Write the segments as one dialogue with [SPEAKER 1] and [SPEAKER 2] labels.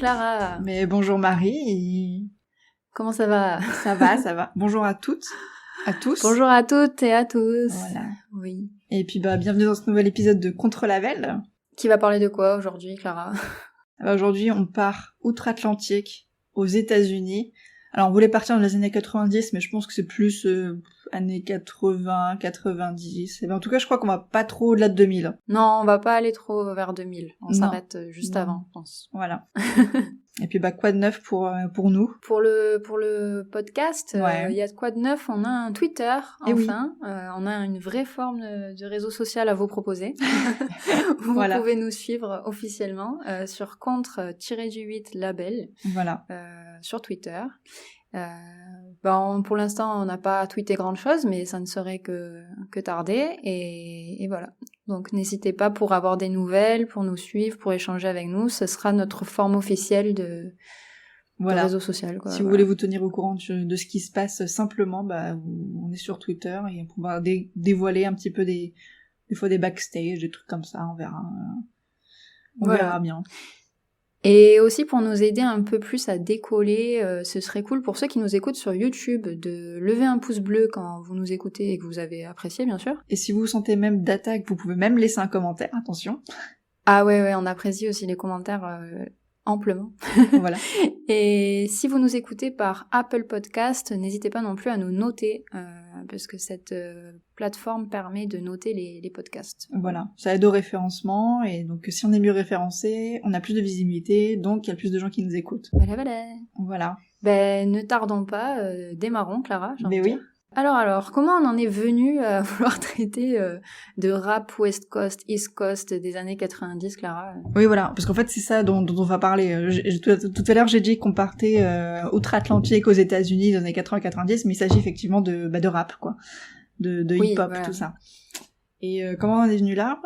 [SPEAKER 1] Clara.
[SPEAKER 2] Mais bonjour Marie.
[SPEAKER 1] Comment ça va ?
[SPEAKER 2] Ça va. Bonjour à toutes, à tous.
[SPEAKER 1] Bonjour à toutes et à tous.
[SPEAKER 2] Voilà.
[SPEAKER 1] Oui.
[SPEAKER 2] Et puis bienvenue dans ce nouvel épisode de Contre-Label.
[SPEAKER 1] Qui va parler de quoi aujourd'hui, Clara ?
[SPEAKER 2] Aujourd'hui, on part outre-Atlantique, aux États-Unis. Alors, on voulait partir dans les années 90, mais je pense que c'est plus années 80, 90. Et ben, en tout cas, je crois qu'on va pas trop au-delà de 2000.
[SPEAKER 1] Non, on va pas aller trop vers 2000. On
[SPEAKER 2] Non.
[SPEAKER 1] s'arrête juste avant, je pense.
[SPEAKER 2] Voilà. Et puis, quoi de neuf pour nous ?
[SPEAKER 1] Pour le podcast,
[SPEAKER 2] Ouais.
[SPEAKER 1] y a de quoi de neuf. On a un Twitter,
[SPEAKER 2] Eh
[SPEAKER 1] enfin. Oui. On a une vraie forme de réseau social à vous proposer. Vous
[SPEAKER 2] Voilà.
[SPEAKER 1] pouvez nous suivre officiellement sur contre-du8 label.
[SPEAKER 2] Voilà.
[SPEAKER 1] Sur Twitter. Pour l'instant, on n'a pas tweeté grand-chose, mais ça ne serait que tarder. Et voilà. Donc, n'hésitez pas pour avoir des nouvelles, pour nous suivre, pour échanger avec nous. Ce sera notre forme officielle de réseau social. Quoi,
[SPEAKER 2] si vous voulez vous tenir au courant de ce qui se passe simplement, on est sur Twitter et on pourra dévoiler un petit peu des fois des backstage, des trucs comme ça. On verra. On verra bien.
[SPEAKER 1] Et aussi pour nous aider un peu plus à décoller, ce serait cool pour ceux qui nous écoutent sur YouTube de lever un pouce bleu quand vous nous écoutez et que vous avez apprécié, bien sûr.
[SPEAKER 2] Et si vous vous sentez même d'attaque, vous pouvez même laisser un commentaire, attention.
[SPEAKER 1] Ah ouais, on apprécie aussi les commentaires amplement.
[SPEAKER 2] Voilà.
[SPEAKER 1] Et si vous nous écoutez par Apple Podcast, n'hésitez pas non plus à nous noter, parce que cette plateforme permet de noter les podcasts.
[SPEAKER 2] Voilà, ça aide au référencement, et donc si on est mieux référencé, on a plus de visibilité, donc il y a plus de gens qui nous écoutent. Voilà.
[SPEAKER 1] Ne tardons pas, démarrons, Clara.
[SPEAKER 2] Mais oui.
[SPEAKER 1] Alors, comment on en est venu à vouloir traiter de rap West Coast, East Coast des années 90, Clara ?
[SPEAKER 2] Oui, voilà, parce qu'en fait, c'est ça dont on va parler. Tout à l'heure, j'ai dit qu'on partait outre-Atlantique aux États-Unis dans les années 80-90, mais il s'agit effectivement de rap, quoi. De hip-hop, voilà. Tout ça. Et comment on est venu là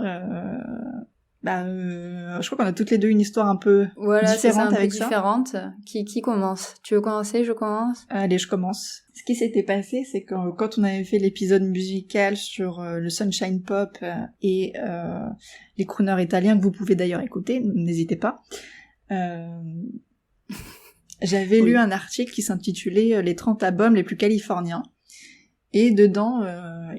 [SPEAKER 2] je crois qu'on a toutes les deux une histoire un peu différente avec ça.
[SPEAKER 1] Différente. Qui commence ? Tu veux commencer ? Je commence ?
[SPEAKER 2] Allez, je commence. Ce qui s'était passé, c'est que quand on avait fait l'épisode musical sur le Sunshine Pop et les crooners italiens, que vous pouvez d'ailleurs écouter, n'hésitez pas, j'avais lu un article qui s'intitulait « Les 30 albums les plus californiens ». Et dedans,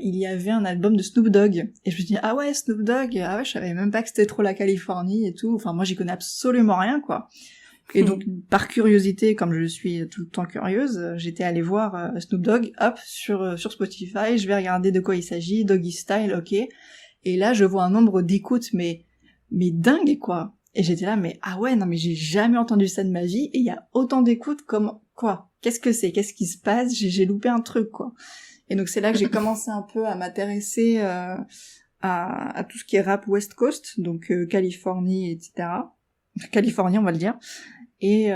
[SPEAKER 2] il y avait un album de Snoop Dogg. Et je me suis dit, ah ouais, Snoop Dogg, ah ouais, je savais même pas que c'était trop la Californie et tout. Enfin, moi, j'y connais absolument rien, quoi. Et donc, par curiosité, comme je suis tout le temps curieuse, j'étais allée voir Snoop Dogg, hop, sur Spotify, je vais regarder de quoi il s'agit, Doggy Style, ok. Et là, je vois un nombre d'écoutes, mais dingue, quoi. Et j'étais là, mais ah ouais, non, mais j'ai jamais entendu ça de ma vie, et il y a autant d'écoutes comme, quoi? Qu'est-ce que c'est? Qu'est-ce qui se passe? J'ai loupé un truc, quoi. Et donc c'est là que j'ai commencé un peu à m'intéresser à tout ce qui est rap West Coast, donc Californie, etc. Californie, on va le dire. Et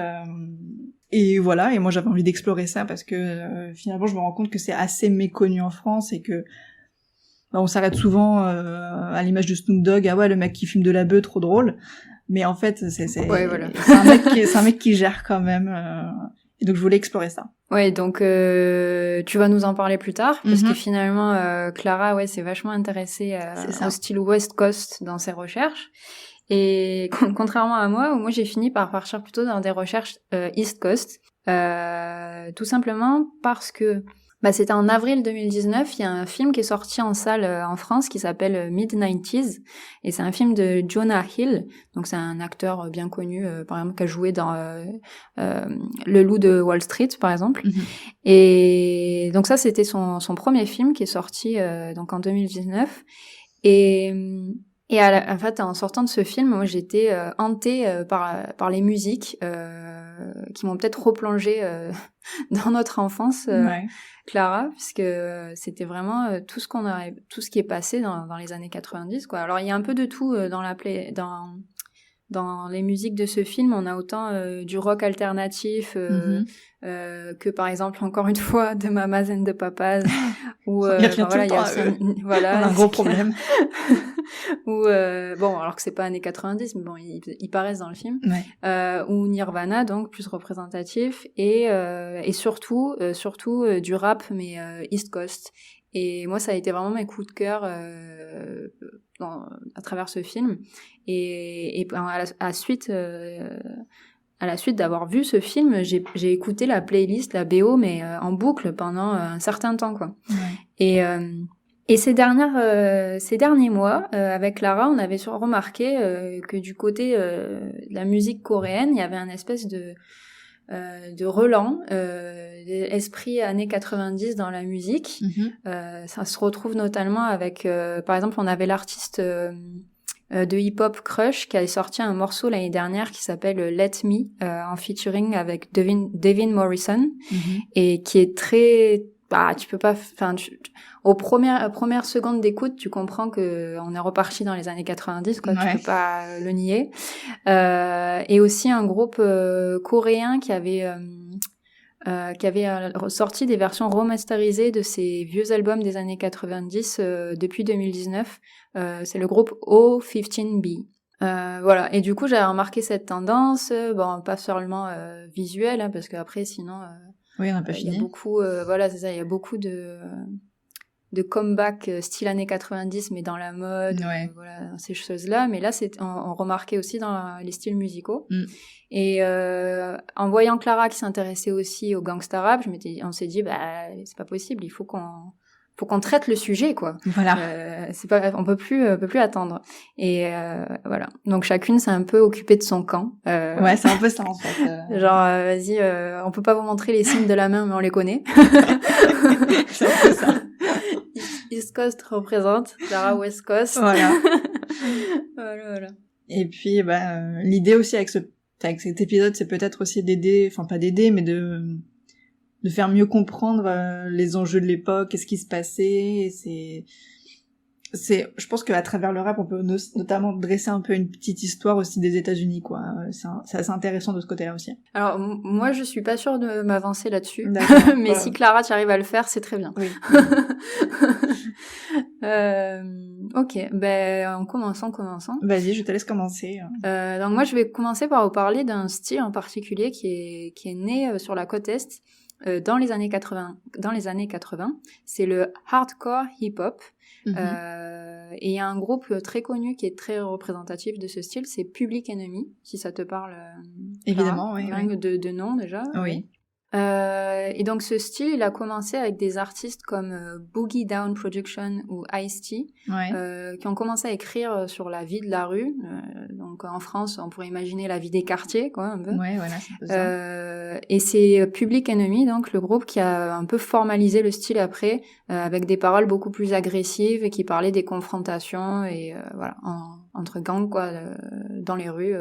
[SPEAKER 2] voilà, et moi j'avais envie d'explorer ça parce que finalement je me rends compte que c'est assez méconnu en France et que on s'arrête souvent à l'image de Snoop Dogg, ah ouais, le mec qui fume de la beuh, trop drôle. Mais en fait, c'est un mec qui gère quand même. Et donc je voulais explorer ça.
[SPEAKER 1] Ouais, donc tu vas nous en parler plus tard, parce que finalement, Clara, ouais, s'est vachement intéressée au style West Coast dans ses recherches. Et contrairement à moi, où moi j'ai fini par partir plutôt dans des recherches East Coast, tout simplement parce que c'était en avril 2019, il y a un film qui est sorti en salle en France qui s'appelle Mid-90s, et c'est un film de Jonah Hill, donc c'est un acteur bien connu, par exemple, qui a joué dans Le Loup de Wall Street, par exemple. Et donc ça, c'était son premier film qui est sorti donc en 2019, et en fait, en sortant de ce film, moi j'étais hantée par les musiques qui m'ont peut-être replongée dans notre enfance, Clara, puisque c'était vraiment tout ce qui est passé dans les années 90, quoi. Alors il y a un peu de tout dans les musiques de ce film. On a autant du rock alternatif que par exemple, encore une fois, de Mamas and the Papas, où
[SPEAKER 2] il y a un gros problème.
[SPEAKER 1] Ou alors que c'est pas années 90, mais bon, ils paraissent dans le film. Ou Nirvana, donc plus représentatif, et surtout du rap, mais East Coast. Et moi, ça a été vraiment mes coups de cœur à travers ce film. Et à la suite à la suite d'avoir vu ce film, j'ai écouté la playlist, la BO, mais en boucle pendant un certain temps, quoi. Ouais. Et ces derniers mois, avec Clara, on avait remarqué que du côté de la musique coréenne, il y avait un espèce de relan, esprit années 90 dans la musique. Ça se retrouve notamment avec, par exemple, on avait l'artiste de hip-hop Crush qui a sorti un morceau l'année dernière qui s'appelle Let Me, en featuring avec Devin Morrison, et qui est très... tu peux pas... Enfin, aux premières secondes d'écoute, tu comprends que on est reparti dans les années 90, quoi. Ouais. Tu peux pas le nier. Et aussi un groupe coréen qui avait sorti des versions remasterisées de ses vieux albums des années 90 depuis 2019. C'est le groupe O15B. Voilà. Et du coup, j'ai remarqué cette tendance, pas seulement visuelle, hein, parce qu'après, sinon,
[SPEAKER 2] oui, on n'a pas fini.
[SPEAKER 1] Il y a beaucoup, voilà, c'est ça, il y a beaucoup de comeback style années 90, mais dans la mode, voilà, ces choses-là. Mais là, on remarquait aussi dans les styles musicaux. Et en voyant Clara qui s'intéressait aussi au gangsta rap, on s'est dit, c'est pas possible, il faut qu'on traite le sujet, quoi.
[SPEAKER 2] Voilà.
[SPEAKER 1] On peut plus attendre. Et voilà. Donc chacune s'est un peu occupée de son camp.
[SPEAKER 2] Ouais, c'est un peu ça en fait.
[SPEAKER 1] Genre, vas-y, on peut pas vous montrer les signes de la main, mais on les connaît.
[SPEAKER 2] C'est un peu ça.
[SPEAKER 1] East Coast représente, Clara West Coast.
[SPEAKER 2] Voilà.
[SPEAKER 1] voilà.
[SPEAKER 2] Et puis, l'idée aussi avec cet épisode, c'est peut-être aussi d'aider, enfin pas d'aider, mais de faire mieux comprendre les enjeux de l'époque, qu'est-ce qui se passait. Je pense qu'à travers le rap, on peut notamment dresser un peu une petite histoire aussi des États-Unis, quoi. C'est assez intéressant de ce côté-là aussi.
[SPEAKER 1] Alors moi, je suis pas sûre de m'avancer là-dessus, mais si Clara, tu arrives à le faire, c'est très bien.
[SPEAKER 2] Oui.
[SPEAKER 1] Ok, commençons.
[SPEAKER 2] Vas-y, je te laisse commencer.
[SPEAKER 1] Donc moi, je vais commencer par vous parler d'un style en particulier qui est né sur la côte est dans les années 80. C'est le hardcore hip-hop. Et il y a un groupe très connu qui est très représentatif de ce style, c'est Public Enemy, si ça te parle.
[SPEAKER 2] Évidemment, oui.
[SPEAKER 1] De nom déjà.
[SPEAKER 2] Oui.
[SPEAKER 1] Et donc ce style, il a commencé avec des artistes comme Boogie Down Production ou Ice-T, qui ont commencé à écrire sur la vie de la rue. Donc en France, on pourrait imaginer la vie des quartiers, quoi, un peu.
[SPEAKER 2] Ouais, voilà, c'est un peu ça.
[SPEAKER 1] Et c'est Public Enemy, donc le groupe qui a un peu formalisé le style après, avec des paroles beaucoup plus agressives et qui parlaient des confrontations et voilà, entre gangs, quoi, dans les rues.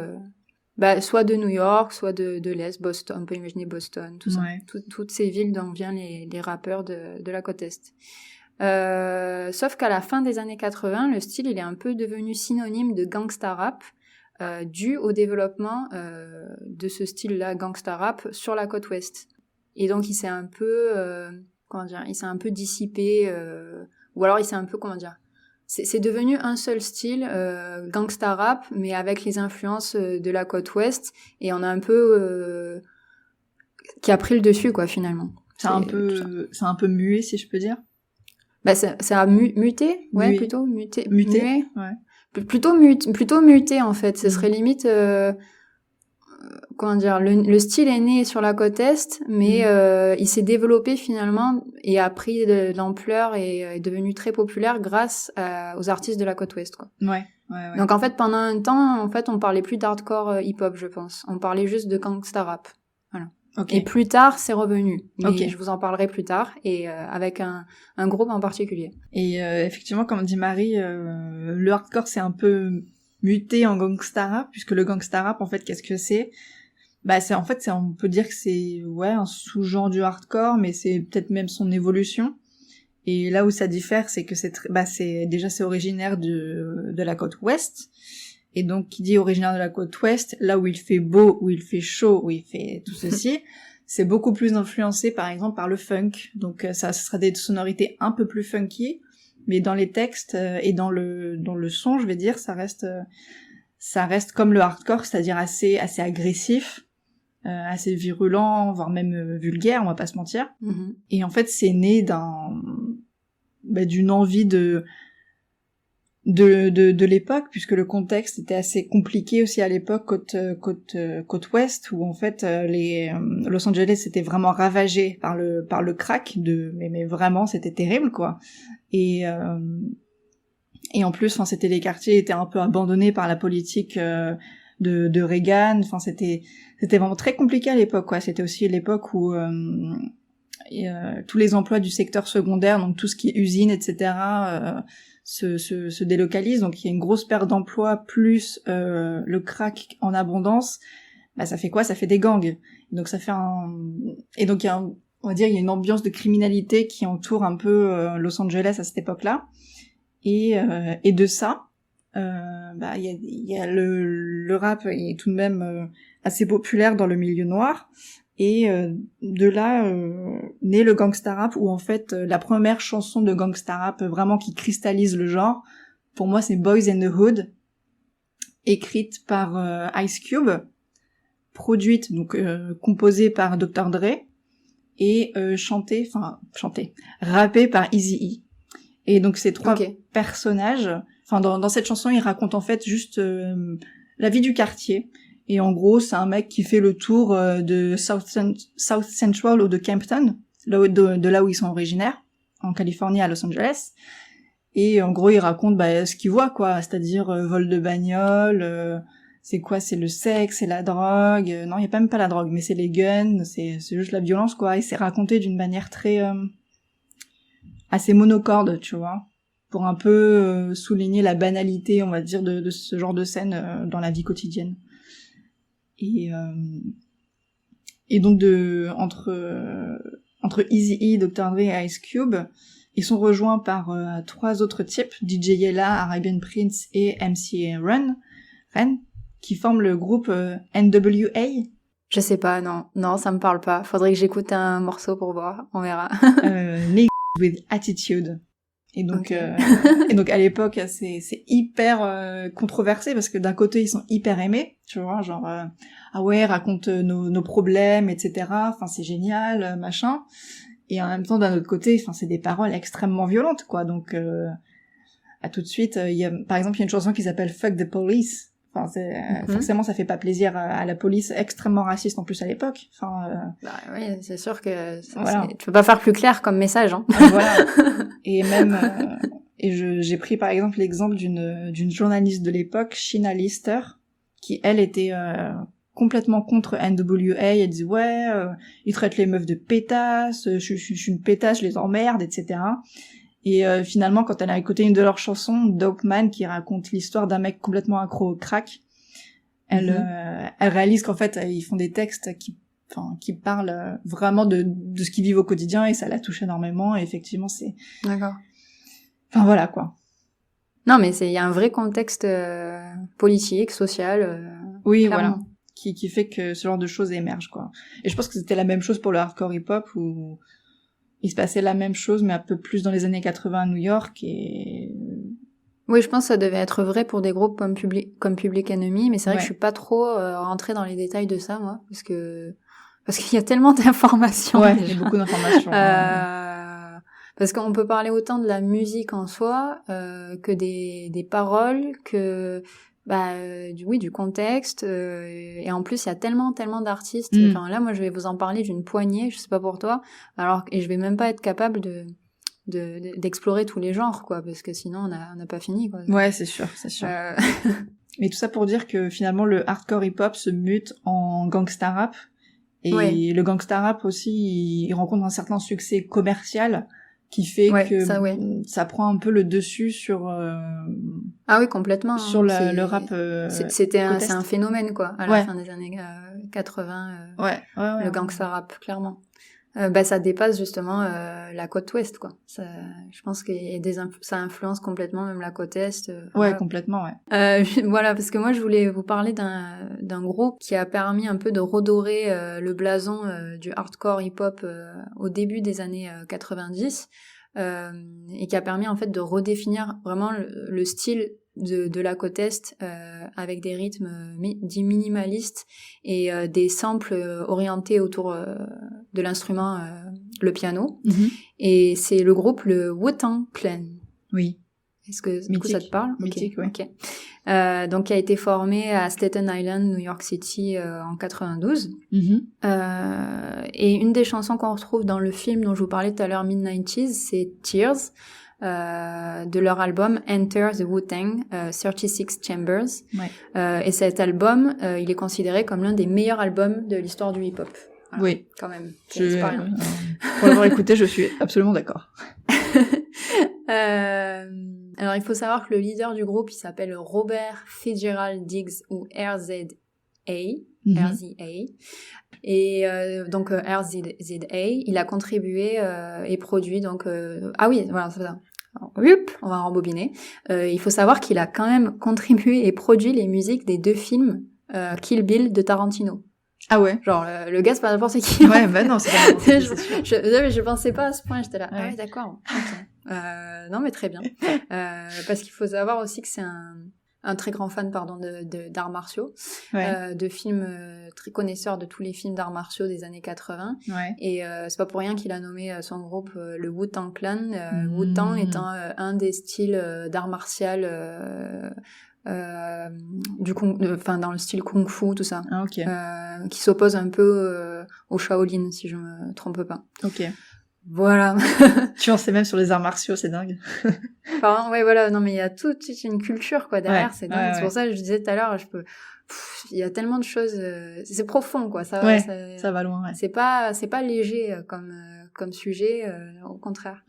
[SPEAKER 1] Soit de New York, soit de l'Est, Boston, on peut imaginer Boston, tout ça. Toutes ces villes dont viennent les rappeurs de la côte Est. Sauf qu'à la fin des années 80, le style, il est un peu devenu synonyme de gangsta rap, dû au développement de ce style-là, gangsta rap, sur la côte Ouest. Et donc, il s'est un peu, dissipé, ou alors il s'est un peu, c'est devenu un seul style, gangsta rap, mais avec les influences de la côte ouest, et on a un peu qui a pris le dessus, quoi, finalement.
[SPEAKER 2] C'est un peu muet, si je peux dire.
[SPEAKER 1] Ça a muté, ouais,
[SPEAKER 2] muet.
[SPEAKER 1] Plutôt muté,
[SPEAKER 2] ouais.
[SPEAKER 1] Plutôt muté en fait. Ce serait limite. Le style est né sur la côte est, mais il s'est développé finalement et a pris de l'ampleur et est devenu très populaire grâce aux artistes de la côte ouest, quoi.
[SPEAKER 2] Ouais.
[SPEAKER 1] Donc en fait, pendant un temps, on parlait plus d'hardcore hip-hop, je pense. On parlait juste de gangsta rap. Voilà.
[SPEAKER 2] Okay.
[SPEAKER 1] Et plus tard, c'est revenu. Mais je vous en parlerai plus tard, et avec un groupe en particulier.
[SPEAKER 2] Et effectivement, comme dit Marie, le hardcore c'est un peu muté en gangsta rap, puisque le gangsta rap, en fait, qu'est-ce que c'est ? On peut dire que c'est un sous-genre du hardcore, mais c'est peut-être même son évolution. Et là où ça diffère, c'est que c'est originaire de la côte ouest. Et donc, qui dit originaire de la côte ouest, là où il fait beau, où il fait chaud, où il fait tout ceci, c'est beaucoup plus influencé, par exemple, par le funk. Donc, ça sera des sonorités un peu plus funky, mais dans les textes et dans le son, je vais dire, ça reste comme le hardcore, c'est-à-dire assez agressif. Assez virulent, voire même vulgaire, on va pas se mentir. Et en fait, c'est né d'une envie de de l'époque, puisque le contexte était assez compliqué aussi à l'époque côte ouest, où en fait Los Angeles était vraiment ravagé par le crack mais vraiment c'était terrible quoi. Et en plus, enfin les quartiers étaient un peu abandonnés par la politique de Reagan. Enfin c'était vraiment très compliqué à l'époque quoi. C'était aussi l'époque où tous les emplois du secteur secondaire, donc tout ce qui est usine, etc. Se délocalisent, donc il y a une grosse perte d'emploi plus le crack en abondance. Bah ça fait quoi? Ça fait des gangs. Donc ça fait et donc il y a on va dire il y a une ambiance de criminalité qui entoure un peu Los Angeles à cette époque-là. Et de ça, bah il y a le rap est tout de même assez populaire dans le milieu noir. Et de là naît le gangsta rap, où en fait la première chanson de gangsta rap vraiment qui cristallise le genre, pour moi c'est Boys in the Hood, écrite par Ice Cube, produite donc composée par Dr. Dre et rappée par Eazy-E. Et donc ces trois personnages, enfin dans cette chanson ils racontent en fait juste la vie du quartier. Et en gros, c'est un mec qui fait le tour de South Central ou de Campton, de là où ils sont originaires, en Californie, à Los Angeles. Et en gros, il raconte ce qu'il voit, quoi, c'est-à-dire vol de bagnole, c'est quoi, c'est le sexe, c'est la drogue. Non, il y a même pas la drogue, mais c'est les guns, c'est juste la violence, quoi. Et c'est raconté d'une manière très assez monocorde, tu vois, pour un peu souligner la banalité, on va dire, de ce genre de scène dans la vie quotidienne. Et donc entre Eazy-E, Dr. Dre et Ice Cube, ils sont rejoints par trois autres types, DJ Yella, Arabian Prince et MC Ren, qui forment le groupe NWA.
[SPEAKER 1] Je sais pas, non, ça me parle pas. Faudrait que j'écoute un morceau pour voir, on verra.
[SPEAKER 2] Niggas with Attitude. Et donc à l'époque c'est hyper controversé, parce que d'un côté ils sont hyper aimés, tu vois, genre ah ouais, raconte nos problèmes, etc. Enfin c'est génial, machin. Et en même temps d'un autre côté, enfin c'est des paroles extrêmement violentes, quoi. Donc à tout de suite, il y a par exemple il y a une chanson qui s'appelle Fuck the Police. Enfin forcément ça fait pas plaisir à la police, extrêmement raciste en plus à l'époque. Enfin
[SPEAKER 1] oui, c'est sûr que tu peux pas faire plus clair comme message, hein.
[SPEAKER 2] Voilà. Et même j'ai pris par exemple l'exemple d'une journaliste de l'époque, Sheena Lister, qui elle était complètement contre NWA. Elle disait ils traitent les meufs de pétasses, je suis une pétasse, je les emmerde, etc. Et finalement, quand elle a écouté une de leurs chansons, Dope Man, qui raconte l'histoire d'un mec complètement accro au crack, elle réalise qu'en fait ils font des textes qui parlent vraiment de ce qu'ils vivent au quotidien, et ça la touche énormément. Et effectivement c'est
[SPEAKER 1] d'accord.
[SPEAKER 2] Enfin voilà quoi.
[SPEAKER 1] Non mais il y a un vrai contexte politique, social.
[SPEAKER 2] Oui,
[SPEAKER 1] clairement.
[SPEAKER 2] voilà, qui fait que ce genre de choses émergent, quoi. Et je pense que c'était la même chose pour le hardcore hip-hop, où il se passait la même chose, mais un peu plus dans les années 80 à New York. Et
[SPEAKER 1] oui, je pense que ça devait être vrai pour des groupes comme Public Enemy, mais c'est vrai que je suis pas trop rentrée dans les détails de ça, moi, parce qu'il y a tellement d'informations.
[SPEAKER 2] Ouais, il y a beaucoup d'informations.
[SPEAKER 1] Parce qu'on peut parler autant de la musique en soi que des paroles, que du contexte, et en plus il y a tellement d'artistes. Enfin là, moi je vais vous en parler d'une poignée, je sais pas pour toi, et je vais même pas être capable d'explorer tous les genres, quoi, parce que sinon on n'a pas fini, quoi.
[SPEAKER 2] Ouais, c'est sûr. Mais tout ça pour dire que finalement le hardcore hip-hop se mute en gangsta rap, et le gangsta rap aussi il rencontre un certain succès commercial qui fait que ça prend un peu le dessus sur
[SPEAKER 1] ah oui, complètement,
[SPEAKER 2] sur le rap.
[SPEAKER 1] C'est un phénomène, quoi, à la fin des années 80. Le gangsta rap, clairement. Ça dépasse justement la côte ouest, quoi. Je pense que ça influence complètement même la côte est.
[SPEAKER 2] Ouais, complètement, ouais.
[SPEAKER 1] Voilà, parce que moi je voulais vous parler d'un groupe qui a permis un peu de redorer le blason du hardcore hip-hop au début des années 90, et qui a permis en fait de redéfinir vraiment le style de la côte est, avec des rythmes dits minimalistes et des samples orientés autour de l'instrument, le piano. Et c'est le groupe, le Wu-Tang Clan.
[SPEAKER 2] Oui.
[SPEAKER 1] Est-ce que
[SPEAKER 2] Mythique.
[SPEAKER 1] Du coup ça te parle?
[SPEAKER 2] Mythique, oui.
[SPEAKER 1] Okay. Donc qui a été formé à Staten Island, New York City en 92. Et une des chansons qu'on retrouve dans le film dont je vous parlais tout à l'heure, Mid-90s, c'est Tears, de leur album Enter the Wu-Tang, 36 Chambers. Et cet album, il est considéré comme l'un des meilleurs albums de l'histoire du hip-hop. Voilà,
[SPEAKER 2] oui.
[SPEAKER 1] Quand même.
[SPEAKER 2] Pour l'avoir écouté, je suis absolument d'accord.
[SPEAKER 1] Alors, il faut savoir que le leader du groupe, il s'appelle Robert Fitzgerald Diggs, ou RZA. RZA. Et donc RZA, il a contribué et produit donc ah oui, voilà, c'est ça. Alors, on va rembobiner. Il faut savoir qu'il a quand même contribué et produit les musiques des 2 films Kill Bill de Tarantino.
[SPEAKER 2] Ah ouais.
[SPEAKER 1] Genre le gars c'est pas n'importe qui.
[SPEAKER 2] Ouais, bah non, c'est pas n'importe qui.
[SPEAKER 1] Je pensais pas à ce point, j'étais là. Ah ouais, d'accord. Okay. Non mais très bien. Parce qu'il faut savoir aussi que c'est un très grand fan d'arts martiaux, de films très connaisseur de tous les films d'arts martiaux des années 80. Et c'est pas pour rien qu'il a nommé son groupe le Wu-Tang Clan, Wu-Tang étant un des styles d'art martial dans le style kung fu, tout ça, qui s'oppose un peu au Shaolin, si je me trompe pas. Voilà.
[SPEAKER 2] Tu en sais même sur les arts martiaux, c'est dingue.
[SPEAKER 1] Enfin, ouais, voilà. Non, mais il y a toute une culture, quoi, derrière. C'est dingue. C'est pour ça que je disais tout à l'heure, il y a tellement de choses, c'est profond, quoi. Ça
[SPEAKER 2] va loin,
[SPEAKER 1] C'est pas léger, comme sujet, au contraire.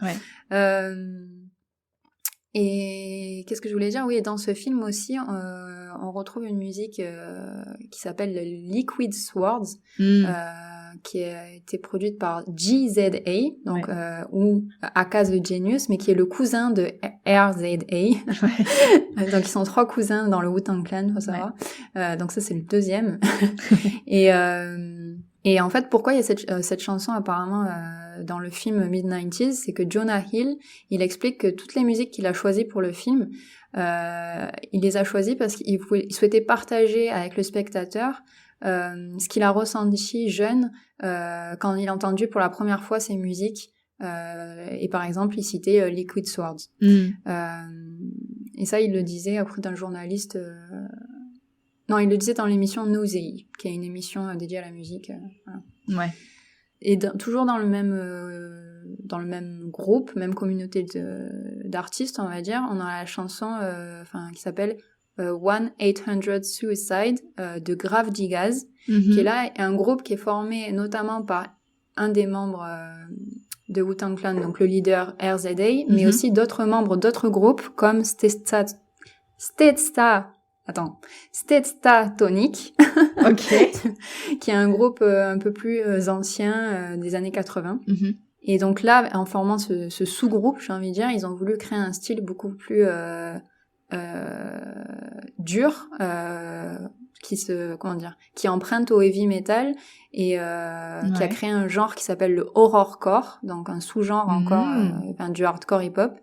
[SPEAKER 1] Et qu'est-ce que je voulais dire? Oui, dans ce film aussi, on retrouve une musique qui s'appelle Liquid Swords, qui a été produite par GZA, donc ou aka The Genius, mais qui est le cousin de RZA. Donc ils sont 3 cousins dans le Wu-Tang Clan, faut savoir. Donc ça c'est le 2e. Et en fait, pourquoi il y a cette chanson apparemment dans le film Mid-90s, c'est que Jonah Hill, il explique que toutes les musiques qu'il a choisies pour le film, il les a choisies parce qu'il souhaitait partager avec le spectateur ce qu'il a ressenti jeune quand il a entendu pour la première fois ces musiques. Et par exemple, il citait Liquid Swords. Et ça, il le disait auprès d'un journaliste... Non, il le disait dans l'émission Newsy, qui est une émission dédiée à la musique. Voilà. Et toujours dans le même groupe, même communauté d'artistes, on va dire, on a la chanson qui s'appelle 1-800 Suicide de Grave Digaz, qui est là un groupe qui est formé notamment par un des membres de Wu-Tang Clan, donc le leader RZA, mais aussi d'autres membres d'autres groupes comme Stetsatonic, qui est un groupe un peu plus ancien des années 80. Et donc là, en formant ce sous-groupe, j'ai envie de dire, ils ont voulu créer un style beaucoup plus dur, qui emprunte au heavy metal et qui a créé un genre qui s'appelle le horrorcore, donc un sous-genre encore du hardcore hip-hop,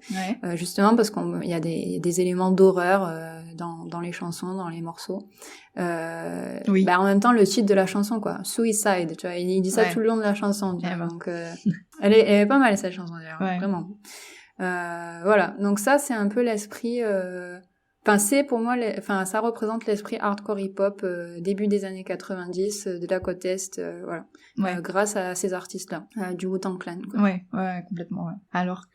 [SPEAKER 1] justement parce qu'il y a des éléments d'horreur dans les chansons, dans les morceaux. En même temps, le titre de la chanson, quoi, Suicide, tu vois, il dit ça tout le long de la chanson, tu vois, donc elle est pas mal cette chanson d'ailleurs, vraiment. Voilà, donc ça c'est un peu l'esprit. C'est pour moi, ça représente l'esprit hardcore hip-hop début des années 90 de la côte est, grâce à ces artistes-là, du Wu-Tang Clan. Quoi.
[SPEAKER 2] Ouais, complètement. Ouais. Alors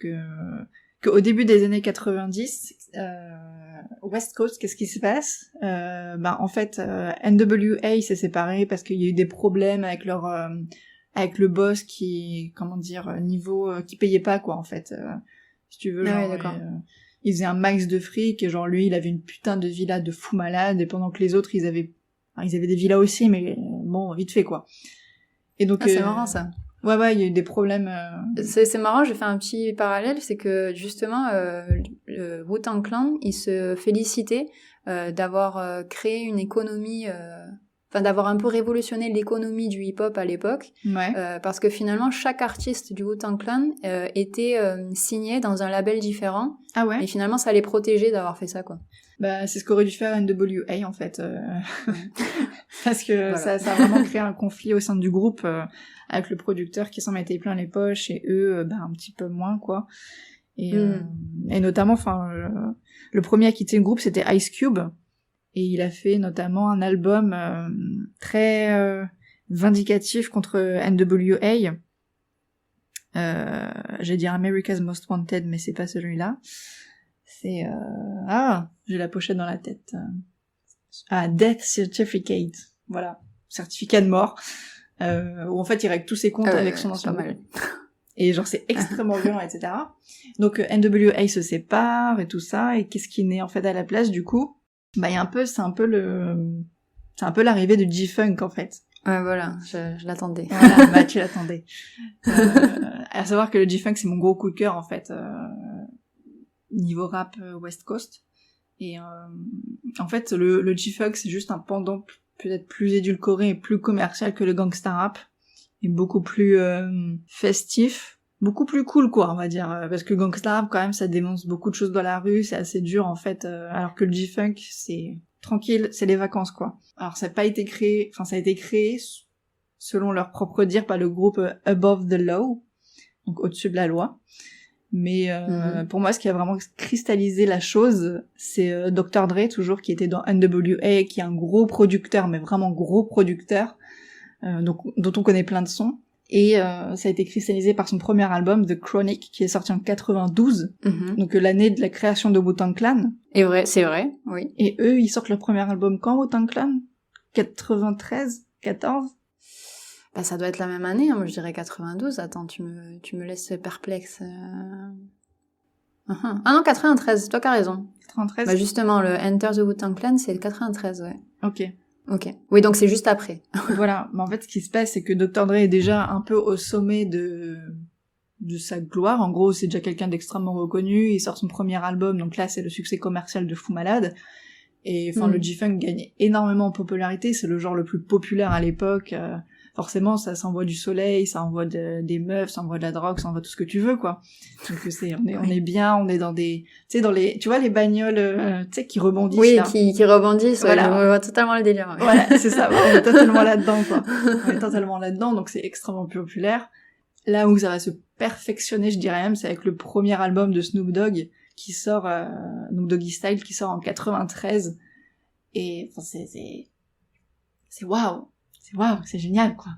[SPEAKER 2] qu'au début des années 90, West Coast, qu'est-ce qui se passe? En fait, NWA s'est séparé parce qu'il y a eu des problèmes avec avec le boss qui, qui payait pas, quoi, en fait. Si tu veux, il faisait un max de fric, et genre lui, il avait une putain de villa de fou malade, et pendant que les autres, ils avaient des villas aussi, mais bon, vite fait, quoi. Et donc,
[SPEAKER 1] c'est marrant, ça.
[SPEAKER 2] Ouais, il y a eu des problèmes.
[SPEAKER 1] C'est marrant, je vais faire un petit parallèle, c'est que justement, le Wu-Tang Clan, il se félicitait d'avoir créé une économie... d'avoir un peu révolutionné l'économie du hip-hop à l'époque, parce que finalement chaque artiste du Wu-Tang Clan était signé dans un label différent, et finalement ça les protégeait d'avoir fait ça, quoi.
[SPEAKER 2] C'est ce qu'aurait dû faire NWA en fait, parce que ça a vraiment créé un conflit au sein du groupe avec le producteur qui s'en mettait plein les poches et eux un petit peu moins, quoi. Et notamment, enfin, le premier à quitter le groupe, c'était Ice Cube. Et il a fait notamment un album très vindicatif contre NWA. J'ai dit America's Most Wanted, mais c'est pas celui-là. C'est j'ai la pochette dans la tête. Death Certificate, voilà, certificat de mort, où en fait il règle tous ses comptes avec son ancien groupe. Et genre c'est extrêmement violent, etc. Donc NWA se sépare et tout ça, et qu'est-ce qui naît en fait à la place du coup? Bah c'est un peu l'arrivée de G-Funk en fait.
[SPEAKER 1] Ouais, voilà, je l'attendais.
[SPEAKER 2] Voilà, bah tu l'attendais. À savoir que le G-Funk c'est mon gros coup de cœur en fait, niveau rap West Coast. Et en fait le G-Funk c'est juste un pendant peut-être plus édulcoré et plus commercial que le gangsta rap, et beaucoup plus festif, beaucoup plus cool quoi, on va dire, parce que gangsta rap quand même ça dénonce beaucoup de choses dans la rue, c'est assez dur en fait, alors que le G-Funk c'est tranquille, c'est les vacances quoi. Alors ça a été créé selon leur propre dire par le groupe Above the Law, donc au-dessus de la loi. Mais pour moi, ce qui a vraiment cristallisé la chose, c'est Dr. Dre, toujours, qui était dans NWA, qui est un gros producteur, mais vraiment gros producteur, dont on connaît plein de sons. Et ça a été cristallisé par son premier album, The Chronic, qui est sorti en 92, donc l'année de la création de Wu-Tang Clan.
[SPEAKER 1] Et c'est vrai, oui.
[SPEAKER 2] Et eux, ils sortent leur premier album quand, Wu-Tang Clan? 93? 14?
[SPEAKER 1] Bah, ça doit être la même année, hein. Moi je dirais 92. Attends, tu me laisses perplexe. Ah non, 93, toi qui as raison.
[SPEAKER 2] 93?
[SPEAKER 1] Bah justement, le Enter the Wu-Tang Clan, c'est le 93, ouais.
[SPEAKER 2] Ok.
[SPEAKER 1] Oui, donc c'est juste après.
[SPEAKER 2] Voilà. Mais en fait, ce qui se passe, c'est que Dr. Dre est déjà un peu au sommet de sa gloire. En gros, c'est déjà quelqu'un d'extrêmement reconnu. Il sort son premier album, donc là, c'est le succès commercial de fou malade. Et enfin, le G-Funk gagne énormément en popularité. C'est le genre le plus populaire à l'époque. Forcément, ça s'envoie du soleil, ça envoie des meufs, ça envoie de la drogue, ça envoie tout ce que tu veux, quoi. Donc on est bien, on est dans des, tu sais, tu vois les bagnoles, tu sais, qui rebondissent.
[SPEAKER 1] Oui,
[SPEAKER 2] là.
[SPEAKER 1] qui rebondissent.
[SPEAKER 2] Voilà.
[SPEAKER 1] Ouais, je vois totalement le délire. Ouais.
[SPEAKER 2] Voilà, c'est ça. On est totalement là-dedans, quoi. On est totalement là-dedans, donc c'est extrêmement populaire. Là où ça va se perfectionner, je dirais même, c'est avec le premier album de Snoop Dogg qui sort, donc Doggy Style, qui sort en 93. Et enfin, c'est waouh. C'est génial, quoi.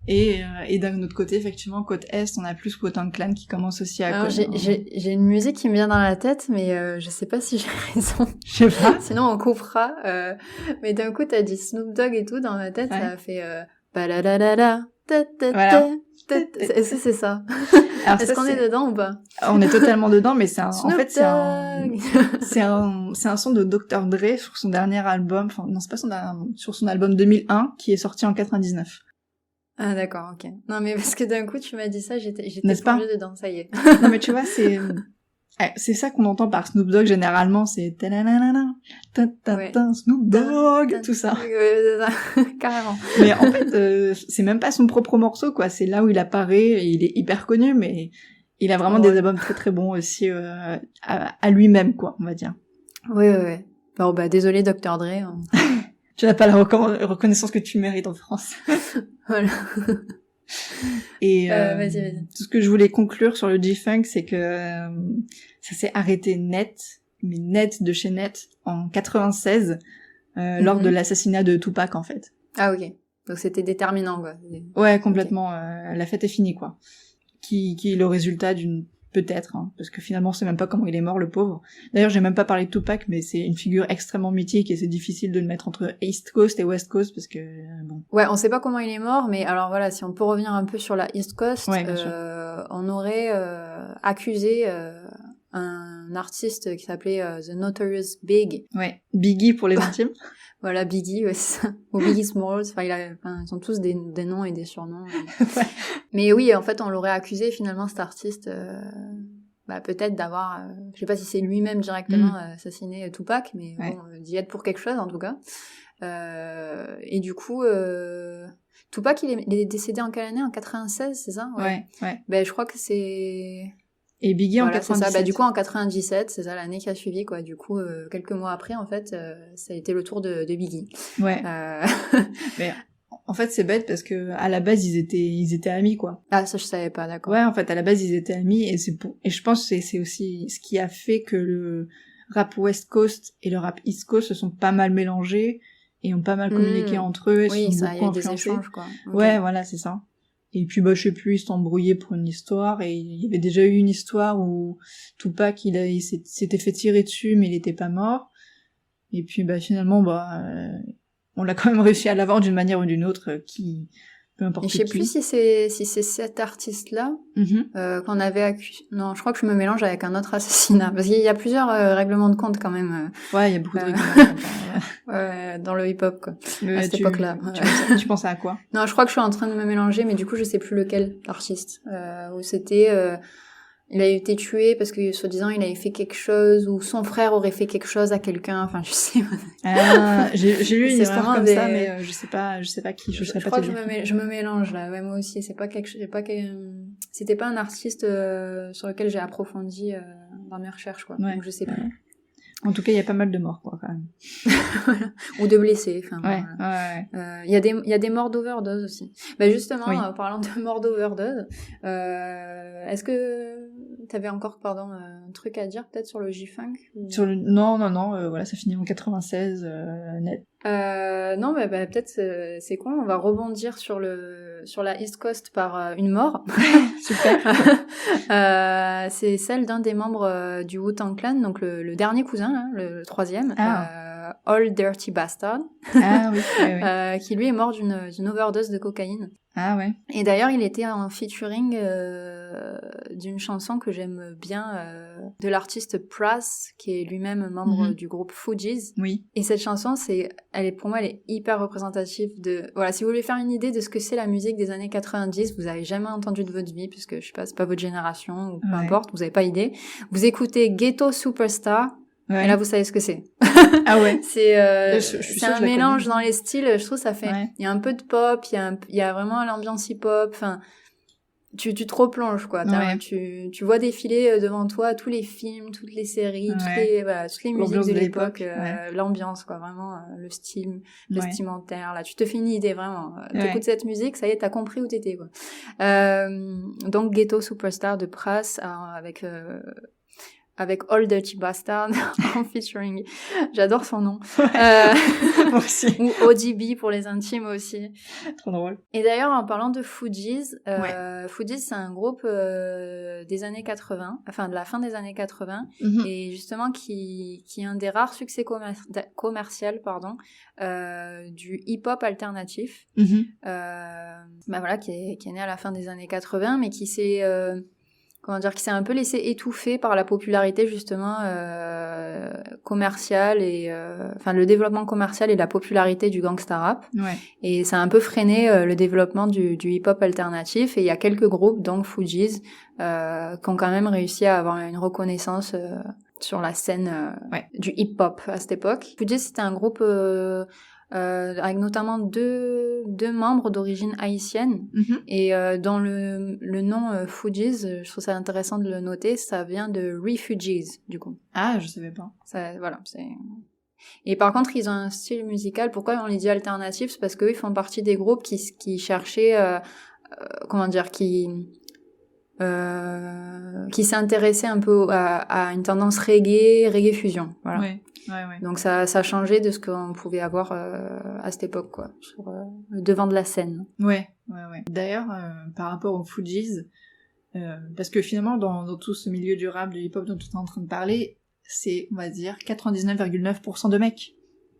[SPEAKER 2] Et d'un autre côté, effectivement, côte Est, on a plus Wu-Tang Clan qui commence aussi à...
[SPEAKER 1] Alors, j'ai une musique qui me vient dans la tête, mais je sais pas si j'ai raison.
[SPEAKER 2] Je sais pas.
[SPEAKER 1] Sinon, on coupera. Mais d'un coup, t'as dit Snoop Dogg et tout, dans ma tête, ça a fait... Baladadada,
[SPEAKER 2] voilà.
[SPEAKER 1] Est-ce que c'est ça?
[SPEAKER 2] Alors,
[SPEAKER 1] est-ce qu'on est dedans ou pas?
[SPEAKER 2] On est totalement dedans, mais c'est un son de Dr. Dre sur son dernier album, enfin, non, c'est pas sur son album 2001, qui est sorti en 99.
[SPEAKER 1] Ah, d'accord, ok. Non, mais parce que d'un coup, tu m'as dit ça, j'étais plongée dedans, ça y est.
[SPEAKER 2] Non, mais tu vois, c'est ça qu'on entend par Snoop Dogg généralement, c'est Snoop Dogg, tout ça.
[SPEAKER 1] Ouais, c'est ça, carrément.
[SPEAKER 2] Mais en fait, c'est même pas son propre morceau, quoi. C'est là où il apparaît, et il est hyper connu, mais il a vraiment des albums très très bons aussi à lui-même, quoi, on va dire.
[SPEAKER 1] Oui. Bon, bah désolé Dr. Dre. Hein.
[SPEAKER 2] Tu n'as pas la reconnaissance que tu mérites en France.
[SPEAKER 1] Voilà.
[SPEAKER 2] Et
[SPEAKER 1] vas-y.
[SPEAKER 2] tout ce que je voulais conclure sur le G-Funk, c'est que ça s'est arrêté net de chez net en 96 lors de l'assassinat de Tupac, en fait.
[SPEAKER 1] Ah, ok. Donc c'était déterminant, quoi.
[SPEAKER 2] Ouais, complètement. Okay. La fête est finie, quoi. Qui est le résultat d'une... Peut-être, hein, parce que finalement, on sait même pas comment il est mort, le pauvre. D'ailleurs, j'ai même pas parlé de Tupac, mais c'est une figure extrêmement mythique et c'est difficile de le mettre entre East Coast et West Coast parce que, bon.
[SPEAKER 1] Ouais, on sait pas comment il est mort, mais alors voilà, si on peut revenir un peu sur la East Coast, on aurait accusé un artiste qui s'appelait The Notorious Big.
[SPEAKER 2] Ouais, Biggie pour les intimes.
[SPEAKER 1] Voilà, Biggie, ouais, c'est ça. Ou Biggie Smalls, ils ont tous des noms et des surnoms.
[SPEAKER 2] Ouais.
[SPEAKER 1] Mais oui, en fait, on l'aurait accusé, finalement, cet artiste, peut-être d'avoir, je sais pas si c'est lui-même directement assassiné Tupac, mais bon, d'y être pour quelque chose, en tout cas. Et du coup, Tupac, il est décédé en quelle année? En 96, c'est ça?
[SPEAKER 2] Ouais.
[SPEAKER 1] Ben, je crois que c'est...
[SPEAKER 2] Et Biggie en
[SPEAKER 1] 97.
[SPEAKER 2] C'est
[SPEAKER 1] ça. Du coup, en 97, c'est ça, l'année qui a suivi, quoi. Du coup, quelques mois après, en fait, ça a été le tour de Biggie.
[SPEAKER 2] Ouais. Mais En fait, c'est bête parce que à la base ils étaient amis, quoi.
[SPEAKER 1] Ah, ça je savais pas, d'accord.
[SPEAKER 2] Ouais, en fait, à la base ils étaient amis et et je pense que c'est aussi ce qui a fait que le rap West Coast et le rap East Coast se sont pas mal mélangés et ont pas mal communiqué entre eux et
[SPEAKER 1] oui,
[SPEAKER 2] se sont
[SPEAKER 1] ça,
[SPEAKER 2] beaucoup
[SPEAKER 1] il y a
[SPEAKER 2] influencés.
[SPEAKER 1] des échanges, quoi. Okay.
[SPEAKER 2] Ouais, voilà, c'est ça. Et puis je sais plus, ils s'étaient embrouillés pour une histoire et il y avait déjà eu une histoire où Tupac il s'était fait tirer dessus mais il était pas mort. Et puis finalement on l'a quand même réussi à l'avoir d'une manière ou d'une autre, qui peu importe qui.
[SPEAKER 1] Et je sais plus si c'est cet artiste-là qu'on avait accusé. Non, je crois que je me mélange avec un autre assassinat parce qu'il y a plusieurs règlements de compte quand même.
[SPEAKER 2] Ouais, il y a beaucoup de règlements de compte.
[SPEAKER 1] Dans le hip-hop, quoi. À cette époque-là.
[SPEAKER 2] Tu pensais à quoi?
[SPEAKER 1] Non, je crois que je suis en train de me mélanger, mais du coup, je sais plus lequel l'artiste. Où c'était. Il a été tué parce que, soi-disant, il avait fait quelque chose, ou son frère aurait fait quelque chose à quelqu'un, enfin, je sais.
[SPEAKER 2] Ah, j'ai lu une histoire comme ça, mais je sais pas qui, je
[SPEAKER 1] crois que je me mélange, là, ouais, moi aussi, c'était pas un artiste, sur lequel j'ai approfondi, dans mes recherches, quoi.
[SPEAKER 2] Ouais.
[SPEAKER 1] Donc, je sais pas.
[SPEAKER 2] En tout cas, il y a pas mal de morts, quoi, quand même.
[SPEAKER 1] Ou de blessés, enfin.
[SPEAKER 2] Ouais,
[SPEAKER 1] voilà. Il y a des morts d'overdose aussi. Justement, oui. Parlant de morts d'overdose, est-ce que t'avais encore, un truc à dire peut-être sur le G-Funk ou...
[SPEAKER 2] Non, voilà, ça finit en 96, net.
[SPEAKER 1] Non, peut-être c'est con, on va rebondir sur la East Coast par une mort.
[SPEAKER 2] Super.
[SPEAKER 1] C'est celle d'un des membres du Wu-Tang Clan, donc le dernier cousin, hein, le troisième, Old Dirty Bastard.
[SPEAKER 2] Ah oui,
[SPEAKER 1] qui lui est mort d'une overdose de cocaïne.
[SPEAKER 2] Ah ouais.
[SPEAKER 1] Et d'ailleurs, il était en featuring d'une chanson que j'aime bien, de l'artiste Pras, qui est lui-même membre du groupe Fugees.
[SPEAKER 2] Oui.
[SPEAKER 1] Et cette chanson, pour moi, elle est hyper représentative de... Voilà, si vous voulez faire une idée de ce que c'est la musique des années 90, vous avez jamais entendu de votre vie, puisque, je sais pas, c'est pas votre génération, ou peu importe, vous avez pas idée. Vous écoutez Ghetto Superstar, et là, vous savez ce que c'est.
[SPEAKER 2] Ah ouais.
[SPEAKER 1] C'est un mélange dans les styles, je trouve, ça fait... Il y a un peu de pop, il y a vraiment l'ambiance hip-hop, enfin... Tu te replonges, quoi. Tu vois défiler devant toi tous les films, toutes les séries, toutes les musiques de l'époque, l'ambiance, quoi, vraiment, le style vestimentaire, là. Tu te fais une idée, vraiment. T'écoutes cette musique, ça y est, t'as compris où t'étais, quoi. Donc, Ghetto Superstar de Pras, avec Old Dirty Bastard en featuring. J'adore son nom.
[SPEAKER 2] Moi aussi.
[SPEAKER 1] Ou ODB pour les intimes aussi.
[SPEAKER 2] Trop drôle.
[SPEAKER 1] Et d'ailleurs, en parlant de Fugees, Fugees, c'est un groupe des années 80, enfin de la fin des années 80, et justement qui est un des rares succès commerciaux, du hip-hop alternatif. Voilà, qui est né à la fin des années 80, mais qui s'est... qui s'est un peu laissé étouffer par la popularité justement commerciale et le développement commercial et la popularité du gangsta rap. Et ça a un peu freiné le développement du hip-hop alternatif, et il y a quelques groupes, donc Fugees, qui ont quand même réussi à avoir une reconnaissance sur la scène du hip-hop à cette époque. Fugees, c'était un groupe avec notamment deux membres d'origine haïtienne, et dans le nom Fugees, je trouve ça intéressant de le noter, ça vient de Refugees, du coup.
[SPEAKER 2] Ah, je savais pas.
[SPEAKER 1] Voilà, c'est... Et par contre, ils ont un style musical, pourquoi on les dit alternatif, c'est parce qu'eux, ils font partie des groupes qui cherchaient, qui s'intéressaient un peu à une tendance reggae fusion, voilà.
[SPEAKER 2] Ouais.
[SPEAKER 1] Donc ça a changé de ce qu'on pouvait avoir à cette époque, quoi, sur le devant de la scène.
[SPEAKER 2] Ouais. D'ailleurs, par rapport aux Fugees, parce que finalement, dans tout ce milieu du rap, du hip-hop dont tu es en train de parler, c'est, on va dire, 99,9% de mecs.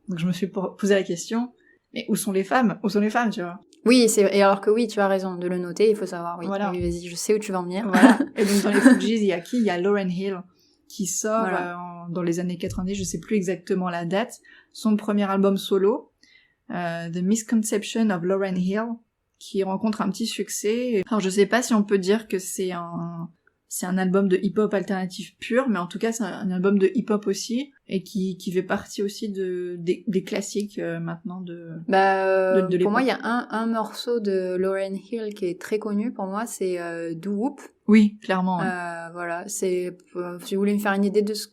[SPEAKER 2] Donc je me suis posé la question, mais où sont les femmes, tu vois?
[SPEAKER 1] Oui, et alors que oui, tu as raison de le noter, il faut savoir, oui.
[SPEAKER 2] Voilà.
[SPEAKER 1] Oui, vas-y, je sais où tu vas en venir.
[SPEAKER 2] Voilà. Et donc dans les Fugees, il y a qui? Il y a Lauryn Hill, qui sort dans les années 90, je sais plus exactement la date, son premier album solo, The Misconception of Lauryn Hill, qui rencontre un petit succès. Alors je sais pas si on peut dire que c'est un album de hip-hop alternatif pur, mais en tout cas c'est un album de hip-hop aussi, et qui fait partie aussi des classiques maintenant de l'époque.
[SPEAKER 1] Pour moi, il y a un morceau de Lauryn Hill qui est très connu, pour moi, c'est Do Whoop.
[SPEAKER 2] Oui, clairement.
[SPEAKER 1] Voilà, c'est si vous voulez me faire une idée de ce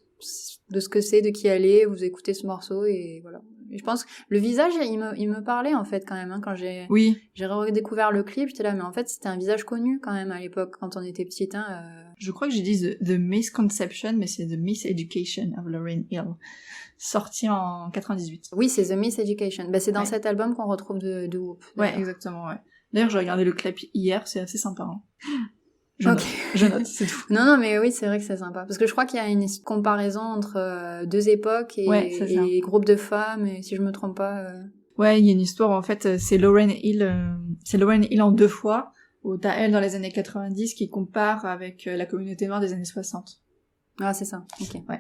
[SPEAKER 1] que c'est, de qui elle est, vous écoutez ce morceau, et voilà. je pense que le visage, il me parlait en fait quand même, hein, quand j'ai redécouvert le clip, j'étais là, mais en fait c'était un visage connu quand même à l'époque quand on était petite. Hein,
[SPEAKER 2] Je crois que j'ai dit The Misconception, mais c'est The Miseducation of Lauryn Hill, sorti en 98.
[SPEAKER 1] Oui, c'est The Miseducation. Bah, c'est dans cet album qu'on retrouve de Whoop.
[SPEAKER 2] Ouais, exactement, ouais. D'ailleurs, j'ai regardé le clip hier, c'est assez sympa. Hein. Je note, c'est tout.
[SPEAKER 1] Non, mais oui, c'est vrai que c'est sympa. Parce que je crois qu'il y a une comparaison entre deux époques et groupes de femmes, et si je me trompe pas...
[SPEAKER 2] Ouais, il y a une histoire, en fait, c'est Lauryn Hill en 2 fois, où t'as elle dans les années 90 qui compare avec la communauté noire des années 60.
[SPEAKER 1] Ah, c'est ça, ok.
[SPEAKER 2] Ouais.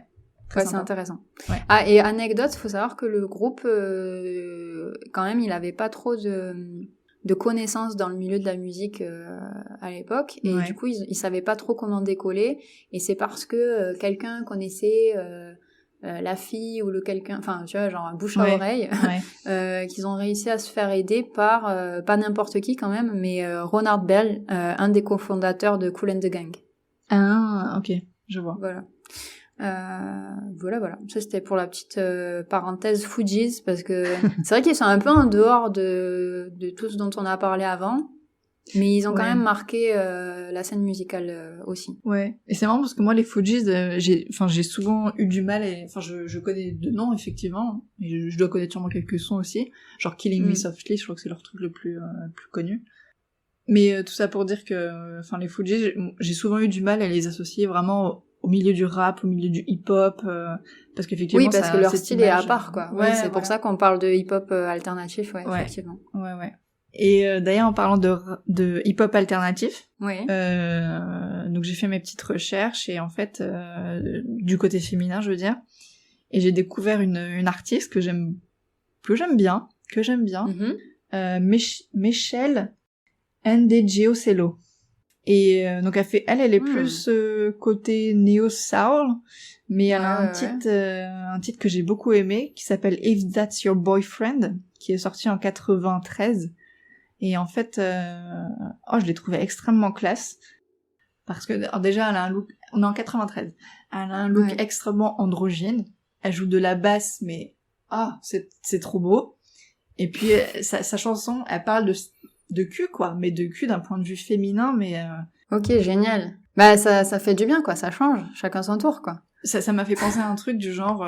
[SPEAKER 1] Ouais, c'est intéressant.
[SPEAKER 2] Ouais.
[SPEAKER 1] Ah, et anecdote, faut savoir que le groupe, quand même, il avait pas trop de connaissances dans le milieu de la musique à l'époque, et du coup ils savaient pas trop comment décoller, et c'est parce que quelqu'un connaissait la fille ou le quelqu'un, enfin tu vois, genre un bouche à oreille, qu'ils ont réussi à se faire aider par pas n'importe qui quand même, mais Ronald Bell, un des cofondateurs de Kool and the Gang.
[SPEAKER 2] Ah, ok, je vois.
[SPEAKER 1] Voilà. Ça, c'était pour la petite parenthèse Fugees, parce que c'est vrai qu'ils sont un peu en dehors de tout ce dont on a parlé avant, mais ils ont quand même marqué la scène musicale aussi.
[SPEAKER 2] Ouais, et c'est marrant parce que moi, les Fugees, j'ai souvent eu du mal, je connais de noms, effectivement, et je dois connaître sûrement quelques sons aussi, genre Killing Me Softly, je crois que c'est leur truc le plus connu. Mais tout ça pour dire que, les Fugees, j'ai souvent eu du mal à les associer vraiment au milieu du rap, au milieu du hip-hop, parce qu'effectivement...
[SPEAKER 1] Oui, parce que leur style est à part, quoi. Ouais, c'est pour ça qu'on parle de hip-hop alternatif, effectivement.
[SPEAKER 2] Ouais. Et d'ailleurs, en parlant de hip-hop alternatif, donc j'ai fait mes petites recherches, et en fait, du côté féminin, je veux dire, et j'ai découvert une artiste que j'aime bien, Meshell Ndegeocello. Et donc elle est plus côté neo soul, mais elle a un titre que j'ai beaucoup aimé qui s'appelle If That's Your Boyfriend, qui est sorti en 93. Et en fait, je l'ai trouvé extrêmement classe, parce que déjà elle a un look, on est en 93, elle a un look extrêmement androgyne, elle joue de la basse, mais c'est trop beau. Et puis sa chanson, elle parle de cul, quoi, mais de cul d'un point de vue féminin, mais...
[SPEAKER 1] Ok, génial. Bah, ça fait du bien, quoi, ça change, chacun son tour, quoi.
[SPEAKER 2] Ça m'a fait penser à un truc du genre,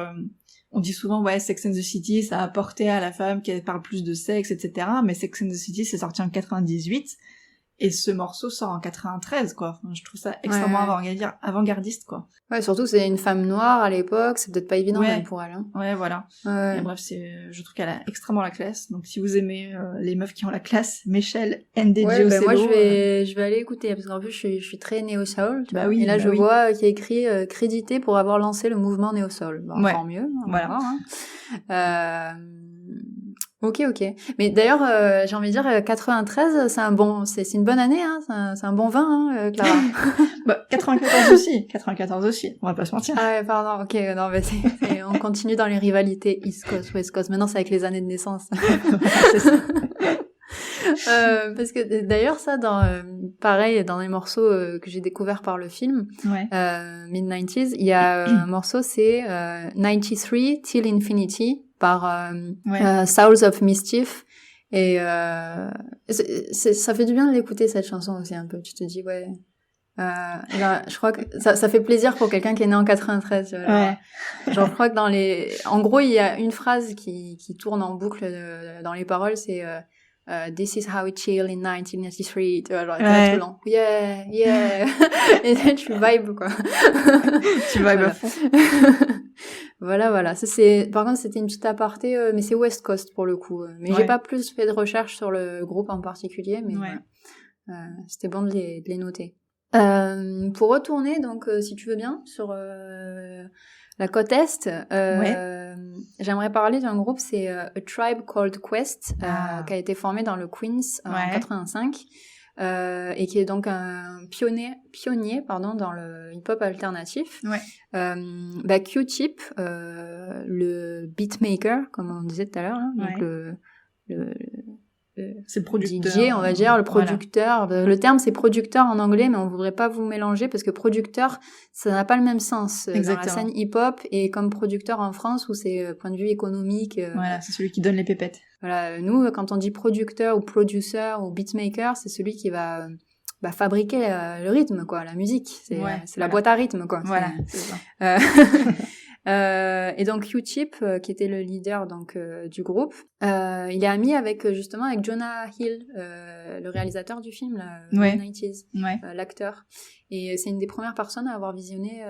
[SPEAKER 2] on dit souvent, Sex and the City, ça a apporté à la femme qu'elle parle plus de sexe, etc., mais Sex and the City, c'est sorti en 98, et ce morceau sort en 93, quoi. Enfin, je trouve ça extrêmement avant-gardiste, quoi.
[SPEAKER 1] Ouais, surtout c'est une femme noire à l'époque, c'est peut-être pas évident même pour elle. Hein.
[SPEAKER 2] Ouais, voilà. Et bref, je trouve qu'elle a extrêmement la classe. Donc si vous aimez les meufs qui ont la classe, Meshell Ndegeocello.
[SPEAKER 1] Moi je vais aller écouter, parce qu'en plus je suis très néo-soul. Et là je vois qu'il y a écrit crédité pour avoir lancé le mouvement néo-soul. Bon, encore mieux.
[SPEAKER 2] Voilà.
[SPEAKER 1] Hein. Ok. Mais d'ailleurs, j'ai envie de dire, 93, c'est une bonne année, hein. C'est un bon vin, hein, Clara.
[SPEAKER 2] 94 aussi. On va pas se mentir.
[SPEAKER 1] Ah ouais, pardon. Ok, non, mais on continue dans les rivalités East Coast, West Coast. Maintenant, c'est avec les années de naissance.
[SPEAKER 2] C'est ça.
[SPEAKER 1] Parce que d'ailleurs, ça, pareil, dans les morceaux que j'ai découverts par le film, mid-90s, il y a un morceau, c'est 93 Till Infinity, par Souls of Mischief, et ça fait du bien de l'écouter, cette chanson aussi, un peu. Tu te dis là, je crois que ça fait plaisir pour quelqu'un qui est né en 93. Genre, je crois que en gros, il y a une phrase qui tourne en boucle dans les paroles, c'est This is how we chill in 1993, tu vois, genre, tout lent. Yeah. Et là, tu vibes, quoi.
[SPEAKER 2] Tu vibes à fond.
[SPEAKER 1] Voilà. Ça, par contre, c'était une petite aparté, mais c'est West Coast pour le coup. Mais j'ai pas plus fait de recherche sur le groupe en particulier, mais c'était bon de les noter. Pour retourner, donc, si tu veux bien, sur la côte Est, j'aimerais parler d'un groupe, c'est A Tribe Called Quest, qui a été formé dans le Queens en 85, et qui est donc un pionnier dans le hip-hop alternatif. Q-Tip, le beatmaker, comme on disait tout à l'heure, donc
[SPEAKER 2] c'est le producteur,
[SPEAKER 1] DJ, on va dire, le producteur. Voilà. Le terme, c'est producteur en anglais, mais on voudrait pas vous mélanger parce que producteur, ça n'a pas le même sens dans la scène hip-hop et comme producteur en France où c'est point de vue économique.
[SPEAKER 2] Voilà, c'est celui qui donne les pépettes.
[SPEAKER 1] Voilà, nous, quand on dit producteur ou producer ou beatmaker, c'est celui qui va fabriquer le rythme, quoi, la musique. C'est la boîte à rythme, quoi.
[SPEAKER 2] Voilà, c'est ça.
[SPEAKER 1] Et donc Q-Tip, qui était le leader donc du groupe, il est ami avec justement avec Jonah Hill, le réalisateur du film, là, 90s, l'acteur. Et c'est une des premières personnes à avoir visionné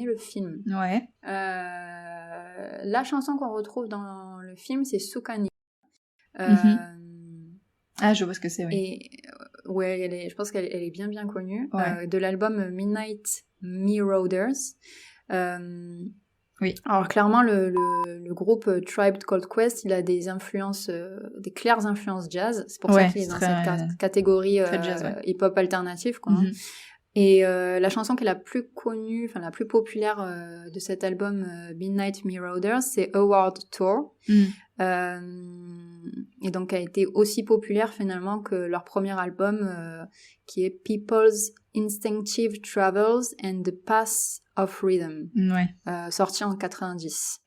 [SPEAKER 1] le film.
[SPEAKER 2] Ouais.
[SPEAKER 1] La chanson qu'on retrouve dans le film, c'est Sukani.
[SPEAKER 2] Ah, je vois ce que c'est, oui.
[SPEAKER 1] Et je pense qu'elle est bien connue, de l'album Midnight Marauders.
[SPEAKER 2] Oui.
[SPEAKER 1] Alors clairement le groupe Tribe Called Quest, il a des influences, des claires influences jazz. C'est pour ça qu'il est dans cette catégorie hip-hop alternatif, quoi. Et la chanson qui est la plus connue, enfin la plus populaire de cet album Midnight Marauders, c'est Award Tour. Et donc a été aussi populaire finalement que leur premier album qui est People's Instinctive Travels and the Path of Rhythm, sorti en 90,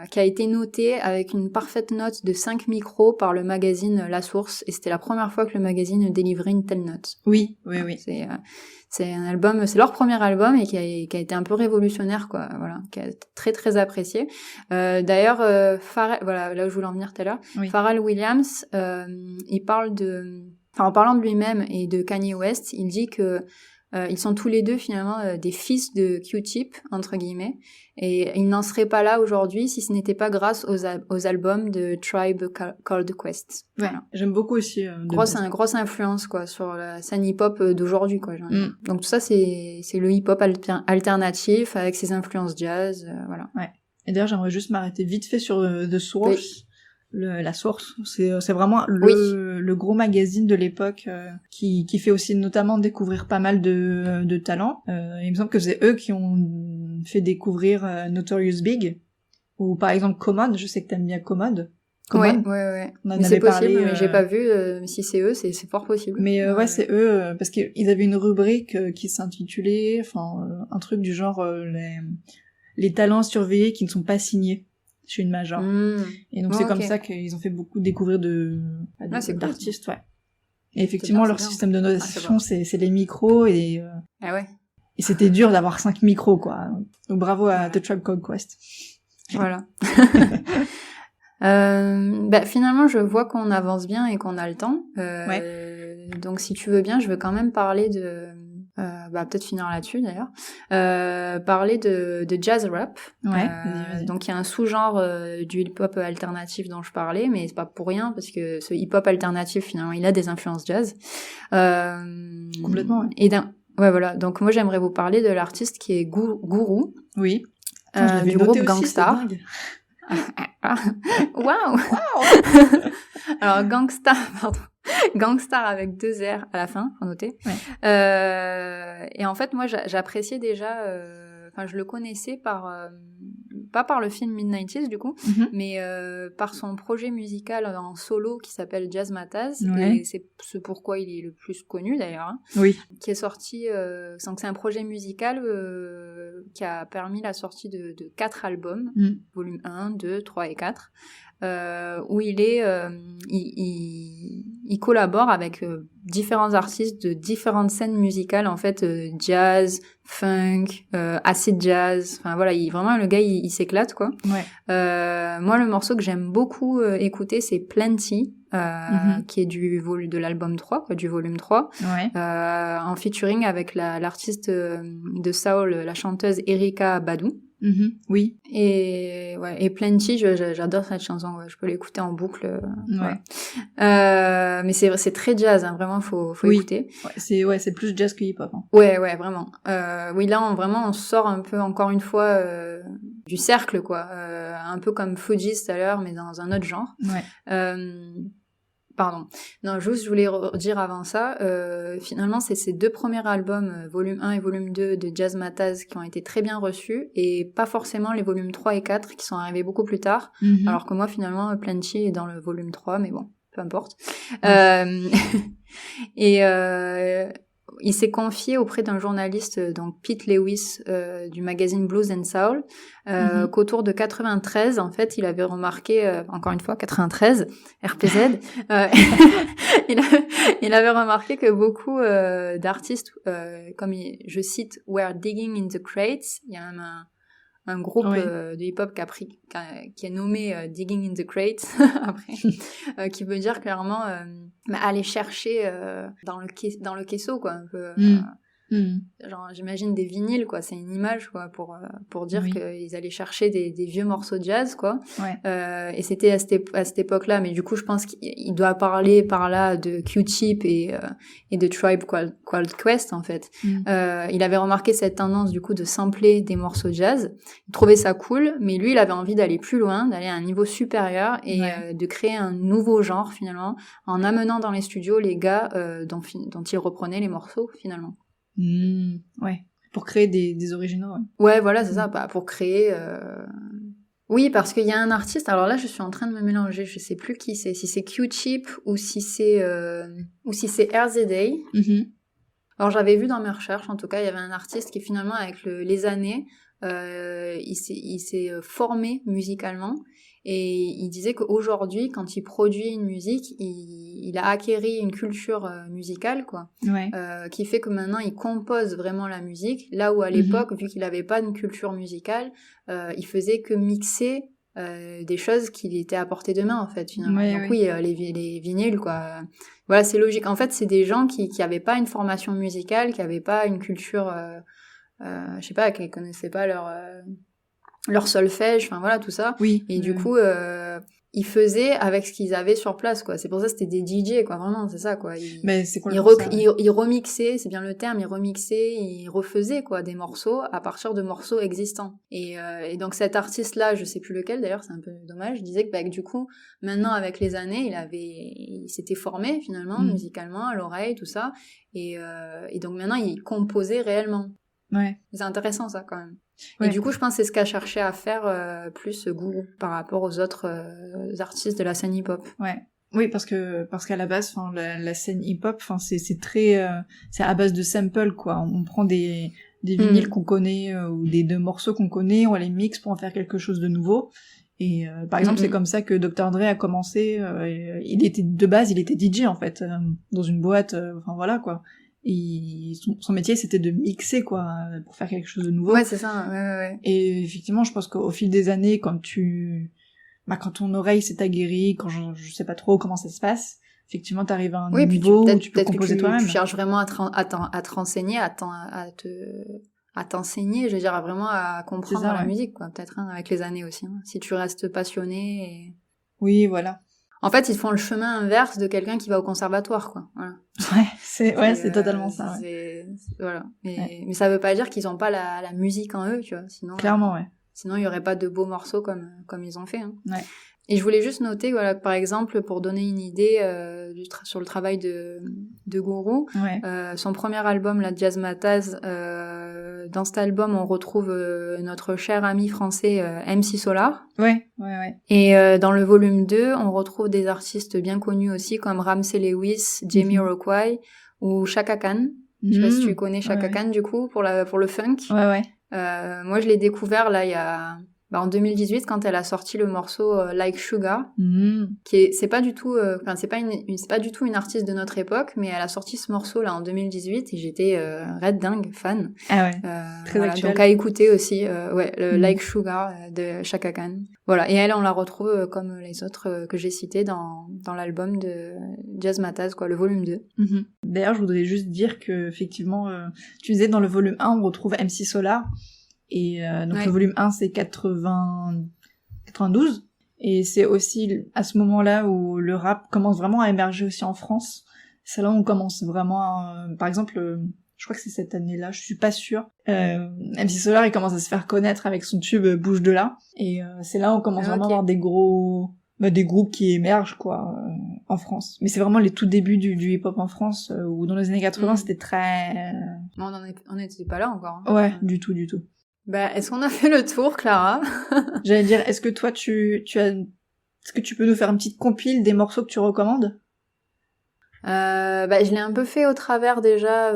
[SPEAKER 1] qui a été noté avec une parfaite note de 5 micros par le magazine La Source, et c'était la première fois que le magazine délivrait une telle note.
[SPEAKER 2] Oui.
[SPEAKER 1] C'est un album, c'est leur premier album et qui a été un peu révolutionnaire, quoi, voilà, qui a été très très apprécié. D'ailleurs, voilà, là où je voulais en venir tout à l'heure, Pharrell Williams, il parle en parlant de lui-même et de Kanye West, il dit que ils sont tous les deux finalement des fils de Q-Tip, entre guillemets, et ils n'en seraient pas là aujourd'hui si ce n'était pas grâce aux albums de Tribe Called Quest. Voilà.
[SPEAKER 2] J'aime beaucoup aussi.
[SPEAKER 1] Grosse influence, quoi, sur la scène hip-hop d'aujourd'hui, quoi. Donc tout ça, c'est le hip-hop alternatif avec ses influences jazz, voilà.
[SPEAKER 2] Ouais. Et d'ailleurs, j'aimerais juste m'arrêter vite fait sur The Source. Oui. La Source, c'est vraiment le gros magazine de l'époque qui fait aussi notamment découvrir pas mal de talents. Il me semble que c'est eux qui ont fait découvrir Notorious Big, ou par exemple Commode. Je sais que t'aimes bien Commode.
[SPEAKER 1] Ouais. Mais c'est possible, mais j'ai pas vu. Si c'est eux, c'est fort possible.
[SPEAKER 2] Mais c'est eux parce qu'ils avaient une rubrique qui s'intitulait, un truc du genre les talents surveillés qui ne sont pas signés chez une major. Et donc c'est comme ça qu'ils ont fait beaucoup découvrir d'artistes, Et effectivement, leur système de notation, c'est les micros et et c'était dur d'avoir 5 micros, quoi. Donc bravo à The Tribe Called Quest.
[SPEAKER 1] Voilà. Finalement, je vois qu'on avance bien et qu'on a le temps. Donc si tu veux bien, je veux quand même parler de peut-être finir là-dessus d'ailleurs, parler de jazz rap. Vas-y. Donc il y a un sous-genre du hip-hop alternatif dont je parlais, mais c'est pas pour rien parce que ce hip-hop alternatif finalement il a des influences jazz.
[SPEAKER 2] Complètement.
[SPEAKER 1] Et voilà. Donc moi j'aimerais vous parler de l'artiste qui est Guru.
[SPEAKER 2] Oui.
[SPEAKER 1] Du groupe Gangstar. Waouh. Alors Gangstar avec 2 R à la fin, faut noter. Et en fait, moi, j'appréciais déjà. Je le connaissais pas par le film Mid-90s du coup, mais par son projet musical en solo qui s'appelle Jazzmatazz. Et c'est ce pourquoi il est le plus connu d'ailleurs. Qui est sorti. C'est un projet musical qui a permis la sortie de 4 albums, volume 1, 2, 3 et 4. Où il collabore avec différents artistes de différentes scènes musicales, en fait, jazz, funk, acid jazz, enfin voilà, vraiment le gars il s'éclate, quoi. Moi le morceau que j'aime beaucoup écouter, c'est Plenty, qui est de l'album 3, quoi, du volume 3, en featuring avec l'artiste de soul, la chanteuse Erykah Badu.
[SPEAKER 2] Oui.
[SPEAKER 1] Et Plenty, j'adore cette chanson, je peux l'écouter en boucle. Mais c'est très jazz, hein, vraiment, faut écouter.
[SPEAKER 2] C'est plus jazz que hip-hop. Hein.
[SPEAKER 1] Ouais, vraiment. Là, on sort un peu, encore une fois, du cercle, quoi. Un peu comme Fugees tout à l'heure, mais dans un autre genre. Pardon. Non, juste, je voulais dire avant ça, finalement, c'est ces 2 premiers albums, volume 1 et volume 2 de Jazzmatazz qui ont été très bien reçus, et pas forcément les volumes 3 et 4 qui sont arrivés beaucoup plus tard, alors que moi, finalement, Plenty est dans le volume 3, mais bon. peu importe. Et il s'est confié auprès d'un journaliste, donc Pete Lewis, du magazine Blues and Soul, qu'autour de 93, en fait, il avait remarqué, encore une fois, 93, RPZ, il avait remarqué que beaucoup d'artistes, comme je cite, were digging in the crates. Il y a même un groupe de hip-hop qui a nommé Digging in the Crates après, qui veut dire clairement aller chercher dans le caisseau, quoi, un peu. Genre, j'imagine des vinyles, quoi. C'est une image, quoi, pour dire qu'ils allaient chercher des vieux morceaux de jazz, quoi. Et c'était à cette époque-là, mais du coup, je pense qu'il doit parler par là de Q-Tip et de Tribe Called Quest, en fait. Il avait remarqué cette tendance, du coup, de sampler des morceaux de jazz. Il trouvait ça cool, mais lui, il avait envie d'aller plus loin, d'aller à un niveau supérieur et de créer un nouveau genre, finalement, en amenant dans les studios les gars dont il reprenait les morceaux, finalement.
[SPEAKER 2] Pour créer des originaux.
[SPEAKER 1] Ouais, voilà, c'est ça, pour créer. Oui, parce qu'il y a un artiste. Alors là, je suis en train de me mélanger. Je sais plus qui c'est. Si c'est Q-Tip ou si c'est RZA. Alors j'avais vu dans mes recherches, en tout cas, il y avait un artiste qui finalement, avec les années, il s'est formé musicalement. Et il disait qu'aujourd'hui, quand il produit une musique, il a acquéri une culture musicale, quoi, qui fait que maintenant il compose vraiment la musique. Là où à l'époque, vu qu'il n'avait pas une culture musicale, il faisait que mixer des choses qui lui étaient à portée de main, en fait, finalement. Donc les vinyles, quoi. Voilà, c'est logique. En fait, c'est des gens qui n'avaient pas une formation musicale, qui n'avaient pas une culture, je sais pas, qui connaissaient pas leur solfège, enfin voilà, tout ça. Et du coup, ils faisaient avec ce qu'ils avaient sur place, quoi. C'est pour ça que c'était des DJ, quoi, vraiment, c'est ça, quoi. Ils remixaient, c'est bien le terme, ils remixaient, ils refaisaient, quoi, des morceaux à partir de morceaux existants. Et donc cet artiste-là, je sais plus lequel, d'ailleurs, c'est un peu dommage, je disais que du coup, maintenant, avec les années, il s'était formé, finalement, musicalement, à l'oreille, tout ça. Et donc maintenant, il composait réellement. C'est intéressant, ça, quand même. Et du coup, je pense que c'est ce qu'a cherché à faire plus Guru par rapport aux autres artistes de la scène hip-hop.
[SPEAKER 2] Oui, parce qu'à la base, la scène hip-hop, c'est très, c'est à base de samples, quoi. On prend des vinyles qu'on connaît ou des deux morceaux qu'on connaît, on les mixe pour en faire quelque chose de nouveau. Et par exemple, c'est comme ça que Dr. Dre a commencé. Il était DJ en fait, dans une boîte. Enfin voilà, quoi. Et son métier, c'était de mixer, quoi, pour faire quelque chose de nouveau.
[SPEAKER 1] Ouais, c'est ça.
[SPEAKER 2] Et effectivement, je pense qu'au fil des années, quand ton oreille s'est aguerrie, quand je sais pas trop comment ça se passe, effectivement, t'arrives à un niveau où tu peux composer toi-même.
[SPEAKER 1] Tu cherches vraiment à te renseigner, à t'enseigner, je veux dire, vraiment à comprendre la musique, quoi, peut-être, avec les années aussi, si tu restes passionné.
[SPEAKER 2] Oui, voilà.
[SPEAKER 1] En fait, ils font le chemin inverse de quelqu'un qui va au conservatoire, quoi. Voilà.
[SPEAKER 2] C'est totalement ça.
[SPEAKER 1] Voilà. Mais ça veut pas dire qu'ils ont pas la musique en eux, tu vois. Sinon,
[SPEAKER 2] clairement,
[SPEAKER 1] Sinon, il y aurait pas de beaux morceaux comme ils ont fait. Et je voulais juste noter, voilà, par exemple, pour donner une idée sur le travail de Guru, son premier album, la Jazzmatazz, dans cet album, on retrouve notre cher ami français MC Solar. Et dans le volume 2, on retrouve des artistes bien connus aussi, comme Ramsey Lewis, Jamie Rockway ou Chaka Khan. Je sais pas si tu connais Chaka Khan, du coup, pour le funk. Moi, je l'ai découvert, là, il y a... en 2018, quand elle a sorti le morceau Like Sugar, c'est pas du tout, c'est pas du tout une artiste de notre époque, mais elle a sorti ce morceau là en 2018 et j'étais red dingue fan.
[SPEAKER 2] Très actuel.
[SPEAKER 1] Donc à écouter aussi, Like Sugar de Chaka Khan. Voilà, et elle, on la retrouve comme les autres que j'ai cités dans l'album de Jazzmatazz, quoi, le volume 2.
[SPEAKER 2] D'ailleurs, je voudrais juste dire que effectivement, tu disais dans le volume 1, on retrouve MC Solar. Et donc le volume 1, c'est 92. Et c'est aussi à ce moment-là où le rap commence vraiment à émerger aussi en France. C'est là où on commence vraiment par exemple, je crois que c'est cette année-là, je suis pas sûre. MC Solar, il commence à se faire connaître avec son tube Bouge de là. Et c'est là où on commence vraiment à avoir des groupes qui émergent, quoi, en France. Mais c'est vraiment les tout débuts du hip-hop en France, où dans les années 80, c'était très...
[SPEAKER 1] On n'était pas là encore.
[SPEAKER 2] Du tout.
[SPEAKER 1] Est-ce qu'on a fait le tour, Clara?
[SPEAKER 2] J'allais dire, est-ce que toi, tu as Est-ce que tu peux nous faire une petite compile des morceaux que tu recommandes?
[SPEAKER 1] Je l'ai un peu fait au travers déjà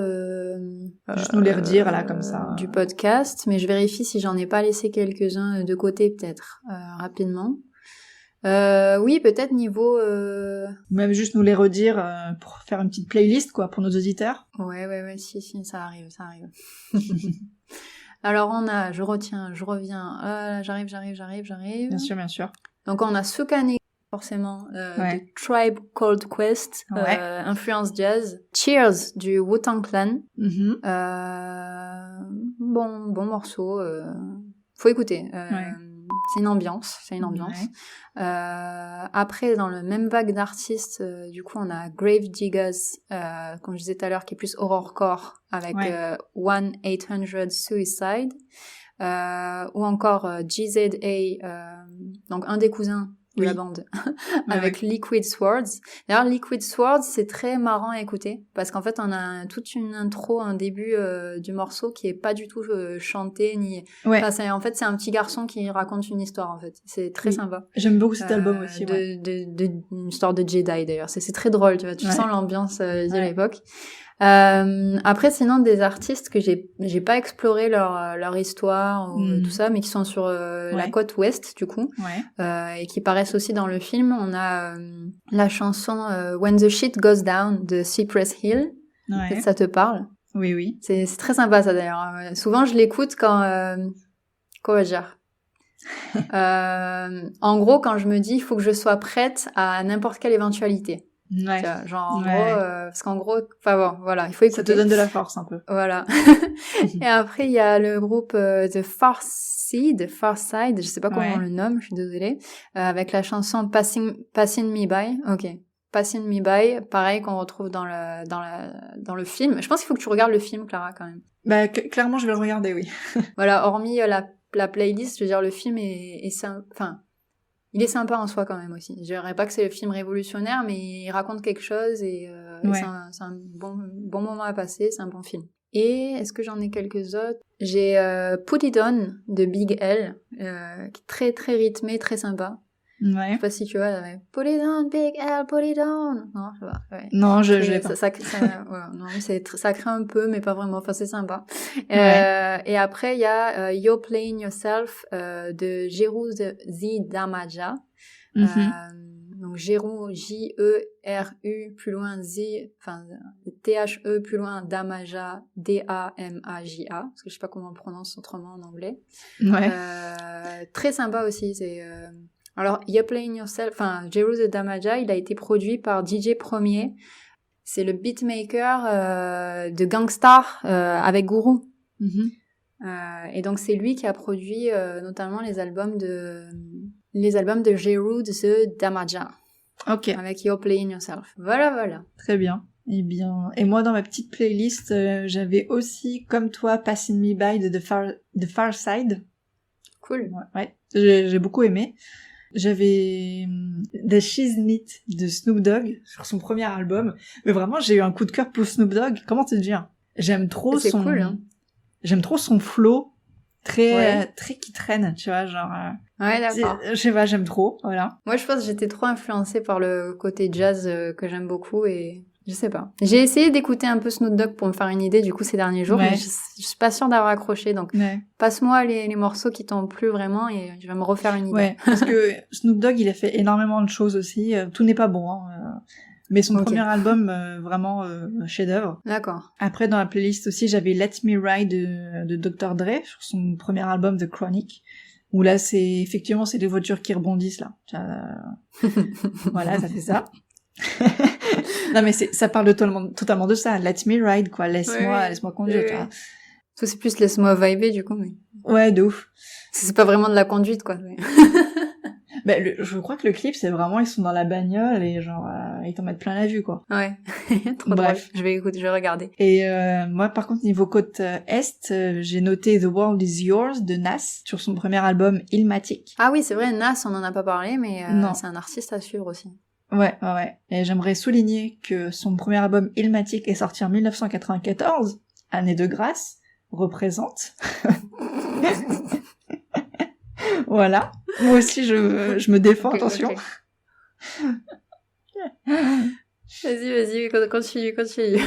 [SPEAKER 2] juste nous les redire là comme ça
[SPEAKER 1] du podcast, mais je vérifie si j'en ai pas laissé quelques-uns de côté peut-être rapidement. Oui, peut-être niveau
[SPEAKER 2] même juste nous les redire pour faire une petite playlist quoi pour nos auditeurs.
[SPEAKER 1] Ouais, si ça arrive. Alors on a je reviens, j'arrive.
[SPEAKER 2] Bien sûr.
[SPEAKER 1] Donc on a Sukane forcément de Tribe Called Quest, influence jazz. Cheers du Wu-Tang Clan. Bon morceau, faut écouter. C'est une ambiance. Après, dans le même vague d'artistes, du coup, on a Grave Diggers, comme je disais tout à l'heure, qui est plus horrorcore, avec 1-800 Suicide, ou encore GZA, donc un des cousins de la bande, avec Liquid Swords. D'ailleurs, Liquid Swords, c'est très marrant à écouter, parce qu'en fait, on a toute une intro, un début du morceau qui est pas du tout chanté, ni... Enfin, en fait, c'est un petit garçon qui raconte une histoire, en fait. C'est très sympa.
[SPEAKER 2] J'aime beaucoup cet album aussi,
[SPEAKER 1] une histoire de Jedi, d'ailleurs. C'est très drôle, tu vois. Tu sens l'ambiance de l'époque. Après, sinon, des artistes que j'ai pas exploré leur histoire ou tout ça, mais qui sont sur la côte ouest, du coup, et qui paraissent aussi dans le film. On a la chanson When the Shit Goes Down de Cypress Hill. Peut-être ça te parle.
[SPEAKER 2] Oui.
[SPEAKER 1] C'est très sympa, ça, d'ailleurs. Souvent, je l'écoute quand... Comment dire en gros, quand je me dis, il faut que je sois prête à n'importe quelle éventualité. Genre en gros parce qu'en gros voilà, il faut écouter.
[SPEAKER 2] Ça te donne de la force un peu.
[SPEAKER 1] Voilà. Et après il y a le groupe The Far Side, je sais pas comment on le nomme, je suis désolée, avec la chanson Passing Me By. OK. Passing Me By, pareil qu'on retrouve dans le film. Je pense qu'il faut que tu regardes le film, Clara, quand même.
[SPEAKER 2] Bah clairement, je vais le regarder, oui.
[SPEAKER 1] Voilà, hormis la playlist, je veux dire, le film est enfin, il est sympa en soi quand même aussi. Je dirais pas que c'est le film révolutionnaire, mais il raconte quelque chose et c'est un bon moment à passer, c'est un bon film. Et est-ce que j'en ai quelques autres? J'ai Put It On de Big L, qui est très très rythmé, très sympa. Je sais pas si tu vois, Put It On, Big L, Put It On. Non, je sais pas.
[SPEAKER 2] Non, je l'ai pas.
[SPEAKER 1] Ça crée un peu, mais pas vraiment. Enfin, c'est sympa. Et après, il y a You're Playing Yourself de Jeru Z Damaja. Donc Jeru, J-E-R-U, plus loin Z, enfin T-H-E, plus loin Damaja, D-A-M-A-J-A, parce que je sais pas comment on le prononce autrement en anglais. Très sympa aussi, c'est... Alors, You're Playing Yourself, enfin, Jeru Z Damaja, il a été produit par DJ Premier. C'est le beatmaker de Gangstar avec Guru. Et donc, c'est lui qui a produit notamment les albums de Jeru Z Damaja.
[SPEAKER 2] Ok.
[SPEAKER 1] Avec You're Playing Yourself. Voilà.
[SPEAKER 2] Très bien. Eh bien, et moi dans ma petite playlist, j'avais aussi, comme toi, Passing Me By de The Far Side.
[SPEAKER 1] Cool.
[SPEAKER 2] Ouais. J'ai beaucoup aimé. J'avais The Shiznit de Snoop Dogg sur son premier album. Mais vraiment, j'ai eu un coup de cœur pour Snoop Dogg. Comment te dire? J'aime trop
[SPEAKER 1] son... cool, hein.
[SPEAKER 2] J'aime trop son flow. Très qui traîne, tu vois, genre...
[SPEAKER 1] Ouais, d'accord.
[SPEAKER 2] Je sais pas, j'aime trop, voilà.
[SPEAKER 1] Moi, je pense que j'étais trop influencée par le côté jazz que j'aime beaucoup et... Je sais pas. J'ai essayé d'écouter un peu Snoop Dogg pour me faire une idée du coup ces derniers jours, mais je suis pas sûre d'avoir accroché. Donc passe-moi les morceaux qui t'ont plu vraiment et je vais me refaire une idée.
[SPEAKER 2] Ouais, parce que Snoop Dogg il a fait énormément de choses aussi. Tout n'est pas bon, mais son premier album vraiment chef-d'œuvre.
[SPEAKER 1] D'accord.
[SPEAKER 2] Après dans la playlist aussi j'avais Let Me Ride de Dr. Dre sur son premier album The Chronic. Où là c'est des voitures qui rebondissent là. Voilà, ça fait ça. Non mais ça parle totalement de ça. Let me ride quoi, laisse-moi conduire.
[SPEAKER 1] Toi c'est plus laisse-moi vibrer du coup mais.
[SPEAKER 2] Ouais, de ouf.
[SPEAKER 1] C'est pas vraiment de la conduite quoi.
[SPEAKER 2] Je crois que le clip c'est vraiment ils sont dans la bagnole et genre ils t'en mettent plein la vue quoi.
[SPEAKER 1] Ouais. Trop
[SPEAKER 2] Bref,
[SPEAKER 1] drôle. Je vais regarder.
[SPEAKER 2] Et moi par contre niveau côte est, j'ai noté The World Is Yours de Nas sur son premier album Illmatic.
[SPEAKER 1] Ah oui, c'est vrai, Nas on en a pas parlé mais c'est un artiste à suivre aussi.
[SPEAKER 2] Ouais. Et j'aimerais souligner que son premier album Illmatic est sorti en 1994, année de grâce, représente. Voilà. Moi aussi, je me défends, okay, attention.
[SPEAKER 1] Vas-y, continue.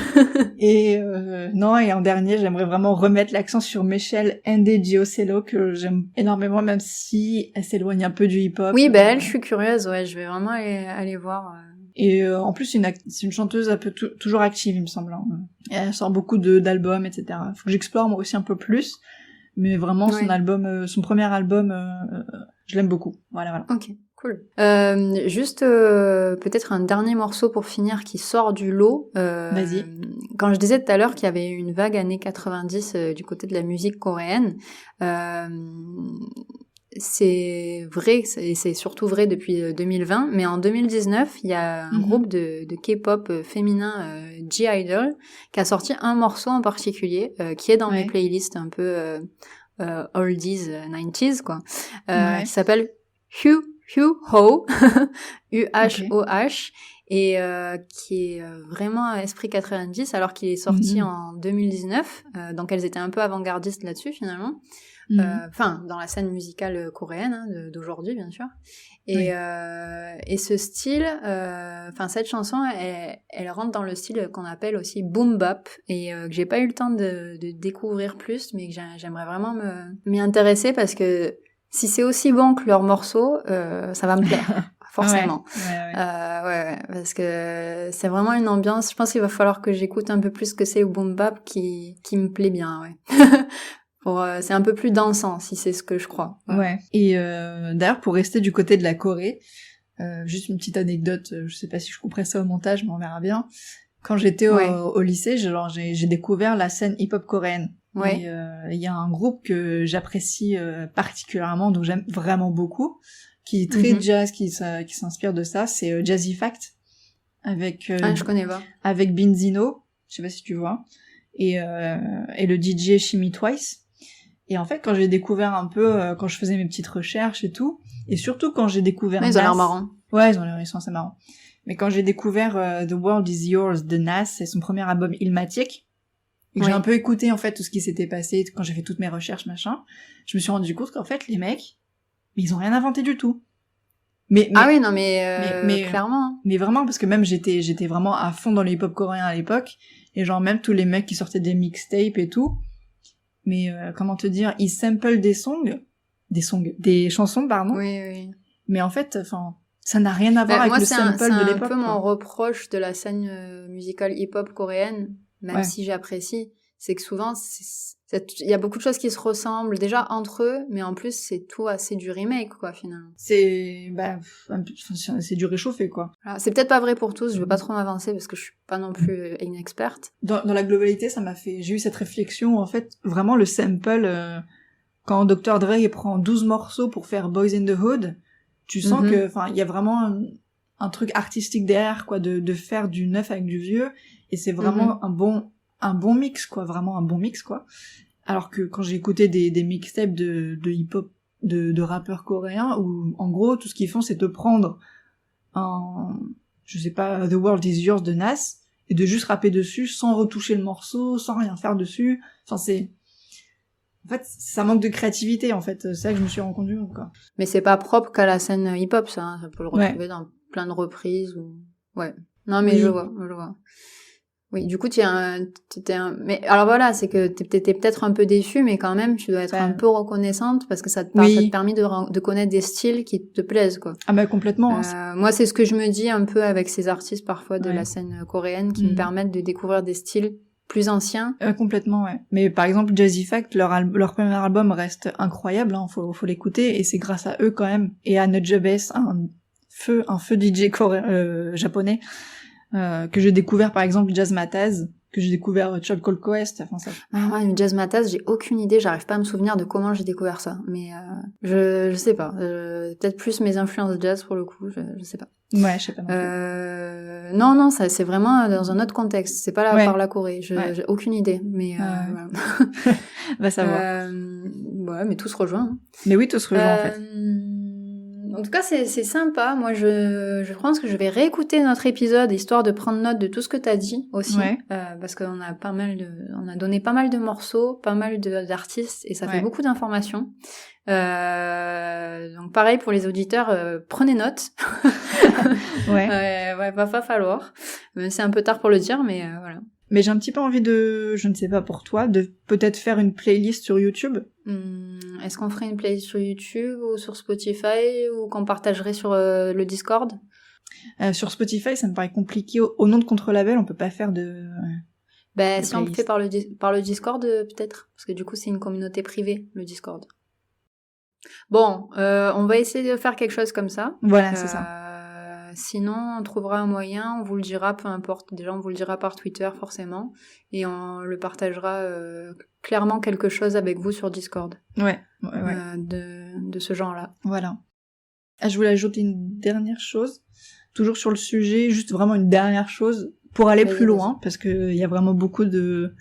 [SPEAKER 2] Et en dernier, j'aimerais vraiment remettre l'accent sur Michelle Ndegeocello, que j'aime énormément, même si elle s'éloigne un peu du hip-hop.
[SPEAKER 1] Oui, elle, je suis curieuse, ouais, je vais vraiment aller voir.
[SPEAKER 2] Et en plus, c'est une chanteuse un peu toujours active, il me semble. Hein. Elle sort beaucoup d'albums, etc. Faut que j'explore moi aussi un peu plus, mais vraiment son premier album, je l'aime beaucoup. Voilà.
[SPEAKER 1] Ok. Cool. Juste peut-être un dernier morceau pour finir qui sort du lot.
[SPEAKER 2] Vas-y.
[SPEAKER 1] Quand je disais tout à l'heure qu'il y avait une vague années 90 du côté de la musique coréenne, c'est vrai, et c'est surtout vrai depuis 2020, mais en 2019, il y a un groupe de K-pop féminin, G-Idol, qui a sorti un morceau en particulier, qui est dans mes playlists un peu oldies, 90s, quoi, qui s'appelle Huho, U-H-O-H, et qui est vraiment esprit 90, alors qu'il est sorti en 2019, donc elles étaient un peu avant-gardistes là-dessus, finalement. Enfin, dans la scène musicale coréenne, d'aujourd'hui, bien sûr. Et ce style, cette chanson, elle rentre dans le style qu'on appelle aussi boom bap, et que j'ai pas eu le temps de découvrir plus, mais que j'aimerais vraiment m'y intéresser, parce que si c'est aussi bon que leur morceau, ça va me plaire, forcément. Ouais, parce que c'est vraiment une ambiance. Je pense qu'il va falloir que j'écoute un peu plus ce que c'est au boom bap qui me plaît bien, c'est un peu plus dansant, si c'est ce que je crois.
[SPEAKER 2] Ouais. Et d'ailleurs, pour rester du côté de la Corée, juste une petite anecdote, je sais pas si je couperai ça au montage, mais on verra bien. Quand j'étais au lycée, j'ai découvert la scène hip-hop coréenne.
[SPEAKER 1] Ouais.
[SPEAKER 2] Et il y a un groupe que j'apprécie particulièrement, dont j'aime vraiment beaucoup, qui est très jazz, qui s'inspire de ça, c'est Jazzy Fact, avec
[SPEAKER 1] je connais pas.
[SPEAKER 2] avec Benzino, je sais pas si tu vois, et le DJ Shimmy Twice. Et en fait, quand j'ai découvert un peu, quand je faisais mes petites recherches et tout, et surtout quand j'ai découvert
[SPEAKER 1] Nas, ils ont l'air marrants.
[SPEAKER 2] Ouais, ils sont assez marrants. Mais quand j'ai découvert The World Is Yours de Nas, c'est son premier album Illmatic, et que j'ai un peu écouté en fait tout ce qui s'était passé quand j'ai fait toutes mes recherches machin, je me suis rendu compte qu'en fait les mecs, ils ont rien inventé du tout. Mais
[SPEAKER 1] clairement.
[SPEAKER 2] Mais vraiment, parce que même j'étais vraiment à fond dans le hip-hop coréen à l'époque, et genre même tous les mecs qui sortaient des mixtapes et tout. Mais comment te dire, ils samplent des chansons, pardon.
[SPEAKER 1] Oui.
[SPEAKER 2] Mais en fait, ça n'a rien à voir avec le sample de l'époque.
[SPEAKER 1] C'est un peu mon reproche de la scène musicale hip-hop coréenne, même si j'apprécie, c'est que souvent, il y a beaucoup de choses qui se ressemblent déjà entre eux, mais en plus, c'est tout assez du remake, quoi, finalement.
[SPEAKER 2] C'est du réchauffé, quoi.
[SPEAKER 1] Alors, c'est peut-être pas vrai pour tous, je veux pas trop m'avancer parce que je suis pas non plus une experte.
[SPEAKER 2] Dans la globalité, j'ai eu cette réflexion, en fait, vraiment le sample, quand Dr. Dre prend 12 morceaux pour faire Boys in the Hood, tu sens que, il y a vraiment un truc artistique derrière, quoi, de faire du neuf avec du vieux, et c'est vraiment un bon mix, quoi, vraiment un bon mix, quoi. Alors que quand j'ai écouté des mixtapes de hip-hop, de rappeurs coréens, où, en gros, tout ce qu'ils font, c'est te prendre je sais pas, The World Is Yours de Nas, et de juste rapper dessus, sans retoucher le morceau, sans rien faire dessus. En fait, ça manque de créativité, en fait. C'est ça que je me suis rendu compte, quoi.
[SPEAKER 1] Mais c'est pas propre qu'à la scène hip-hop, ça. Hein. Ça peut le retrouver dans plein de reprises ou... Ouais. Non, mais je vois. Oui, du coup, mais alors voilà, c'est que t'étais peut-être un peu déçue, mais quand même, tu dois être un peu reconnaissante parce que ça te permet de connaître des styles qui te plaisent, quoi.
[SPEAKER 2] Ah bah complètement.
[SPEAKER 1] Moi, c'est ce que je me dis un peu avec ces artistes parfois de la scène coréenne qui me permettent de découvrir des styles plus anciens.
[SPEAKER 2] Complètement, ouais. Mais par exemple, Jazzy Fact, leur premier album reste incroyable, hein, faut l'écouter, et c'est grâce à eux quand même, et à Nujabes, un feu DJ japonais, que j'ai découvert par exemple Jazz Mataz, que j'ai découvert Tribe Called Quest, ça.
[SPEAKER 1] Mais Jazz Mataz, j'ai aucune idée, j'arrive pas à me souvenir de comment j'ai découvert ça, mais je sais pas, peut-être plus mes influences jazz pour le coup, je sais pas.
[SPEAKER 2] Ouais, je sais pas.
[SPEAKER 1] Non, ça c'est vraiment dans un autre contexte, c'est pas là par la Corée, j'ai aucune idée, mais voilà.
[SPEAKER 2] Va savoir.
[SPEAKER 1] Ouais, mais tout se rejoint. Hein.
[SPEAKER 2] Mais oui, tout se rejoint en fait.
[SPEAKER 1] En tout cas, c'est sympa. Moi, je pense que je vais réécouter notre épisode, histoire de prendre note de tout ce que t'as dit aussi. Parce qu'on a on a donné pas mal de morceaux, pas mal d'artistes, et ça fait beaucoup d'informations. Donc pareil pour les auditeurs, prenez note. Va falloir. C'est un peu tard pour le dire, mais voilà.
[SPEAKER 2] Mais j'ai un petit peu envie de, je ne sais pas pour toi, de peut-être faire une playlist sur YouTube.
[SPEAKER 1] Est-ce qu'on ferait une playlist sur YouTube ou sur Spotify ou qu'on partagerait sur le Discord?
[SPEAKER 2] Sur Spotify, ça me paraît compliqué. Au nom de Contre-Label, on peut pas faire de...
[SPEAKER 1] si on le fait par le Discord, peut-être. Parce que du coup, c'est une communauté privée, le Discord. Bon, on va essayer de faire quelque chose comme ça.
[SPEAKER 2] Voilà, c'est ça.
[SPEAKER 1] Sinon, on trouvera un moyen, on vous le dira, peu importe. Déjà, on vous le dira par Twitter, forcément. Et on le partagera clairement quelque chose avec vous sur Discord.
[SPEAKER 2] Ouais.
[SPEAKER 1] De ce genre-là.
[SPEAKER 2] Voilà. Je voulais ajouter une dernière chose. Toujours sur le sujet, juste vraiment une dernière chose. Pour aller plus loin, parce qu'il y a vraiment beaucoup de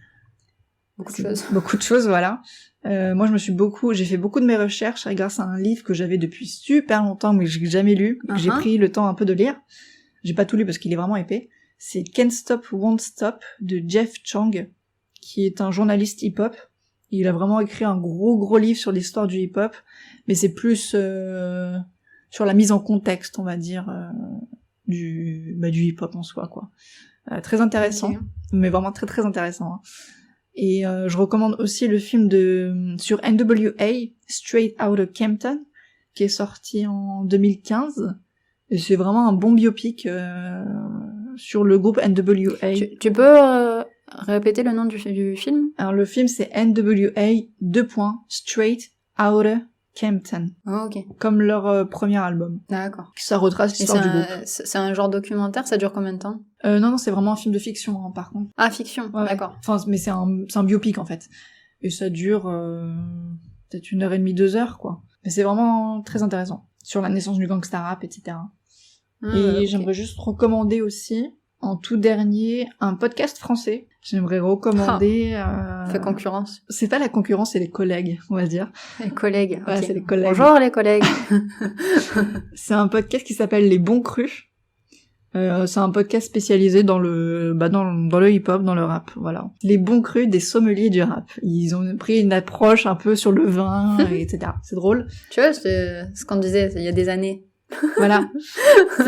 [SPEAKER 2] choses, voilà. Moi, j'ai fait beaucoup de mes recherches grâce à un livre que j'avais depuis super longtemps, mais que j'ai jamais lu, que j'ai pris le temps un peu de lire. J'ai pas tout lu parce qu'il est vraiment épais. C'est Can't Stop, Won't Stop de Jeff Chang, qui est un journaliste hip-hop. Il a vraiment écrit un gros livre sur l'histoire du hip-hop, mais c'est plus sur la mise en contexte, on va dire, du hip-hop en soi, quoi. Très intéressant, mais vraiment très très intéressant. Hein. Et je recommande aussi le film sur NWA, Straight Outta Compton, qui est sorti en 2015. Et c'est vraiment un bon biopic sur le groupe NWA.
[SPEAKER 1] Tu peux répéter le nom du film?
[SPEAKER 2] Alors le film c'est NWA : Straight Outta Compton.
[SPEAKER 1] Oh, ok.
[SPEAKER 2] Comme leur premier album.
[SPEAKER 1] D'accord.
[SPEAKER 2] Ça retrace l'histoire du groupe.
[SPEAKER 1] C'est un genre documentaire, ça dure combien de temps?
[SPEAKER 2] Non, c'est vraiment un film de fiction, hein, par contre.
[SPEAKER 1] Ah, fiction, d'accord.
[SPEAKER 2] Enfin, mais c'est un biopic, en fait. Et ça dure peut-être 1h30, 2h, quoi. Mais c'est vraiment très intéressant. Sur la naissance du gangsta rap, etc. J'aimerais juste recommander aussi, en tout dernier, un podcast français. J'aimerais recommander...
[SPEAKER 1] Fait concurrence.
[SPEAKER 2] C'est pas la concurrence, c'est les collègues, on va dire.
[SPEAKER 1] Les collègues,
[SPEAKER 2] ouais, c'est les collègues.
[SPEAKER 1] Bonjour les collègues.
[SPEAKER 2] C'est un podcast qui s'appelle Les Bons Crus. C'est un podcast spécialisé dans le hip-hop, dans le rap, voilà. Les bons crus des sommeliers du rap. Ils ont pris une approche un peu sur le vin, etc. C'est drôle.
[SPEAKER 1] Tu vois, c'est ce qu'on disait il y a des années.
[SPEAKER 2] Voilà.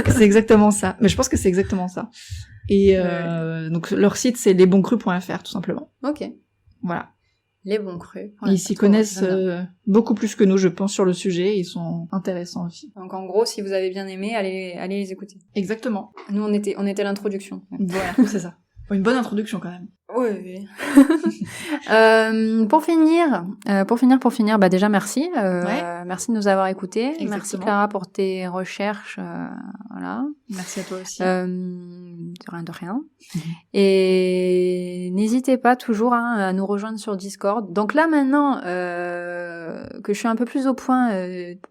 [SPEAKER 2] C'est exactement ça. Mais je pense que c'est exactement ça. Et donc leur site c'est lesbonscrus.fr tout simplement.
[SPEAKER 1] Ok.
[SPEAKER 2] Voilà.
[SPEAKER 1] Les bons crus.
[SPEAKER 2] Ils s'y connaissent beaucoup plus que nous, je pense, sur le sujet. Ils sont intéressants aussi.
[SPEAKER 1] Donc en gros, si vous avez bien aimé, allez les écouter.
[SPEAKER 2] Exactement.
[SPEAKER 1] Nous, on était l'introduction.
[SPEAKER 2] Voilà, c'est ça. Une bonne introduction quand même.
[SPEAKER 1] Oui. Pour finir, déjà merci. Merci de nous avoir écoutés.
[SPEAKER 2] Exactement.
[SPEAKER 1] Merci Clara pour tes recherches. Voilà.
[SPEAKER 2] Merci à toi aussi.
[SPEAKER 1] De rien. Et n'hésitez pas toujours à nous rejoindre sur Discord. Donc là maintenant que je suis un peu plus au point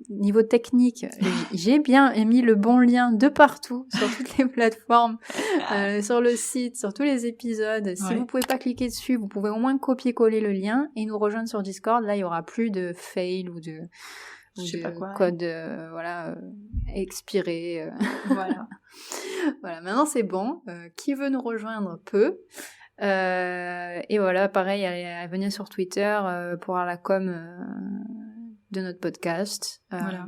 [SPEAKER 1] niveau technique, j'ai bien mis le bon lien de partout sur toutes les plateformes, sur le site, sur tous les épisodes. Si vous pouvez pas cliquer dessus, vous pouvez au moins copier-coller le lien et nous rejoindre sur Discord. Là, il y aura plus de fail ou de code expiré.
[SPEAKER 2] Voilà.
[SPEAKER 1] Voilà, maintenant c'est bon. Qui veut nous rejoindre peut. Et voilà, pareil, venez sur Twitter pour avoir la com de notre podcast.
[SPEAKER 2] Voilà.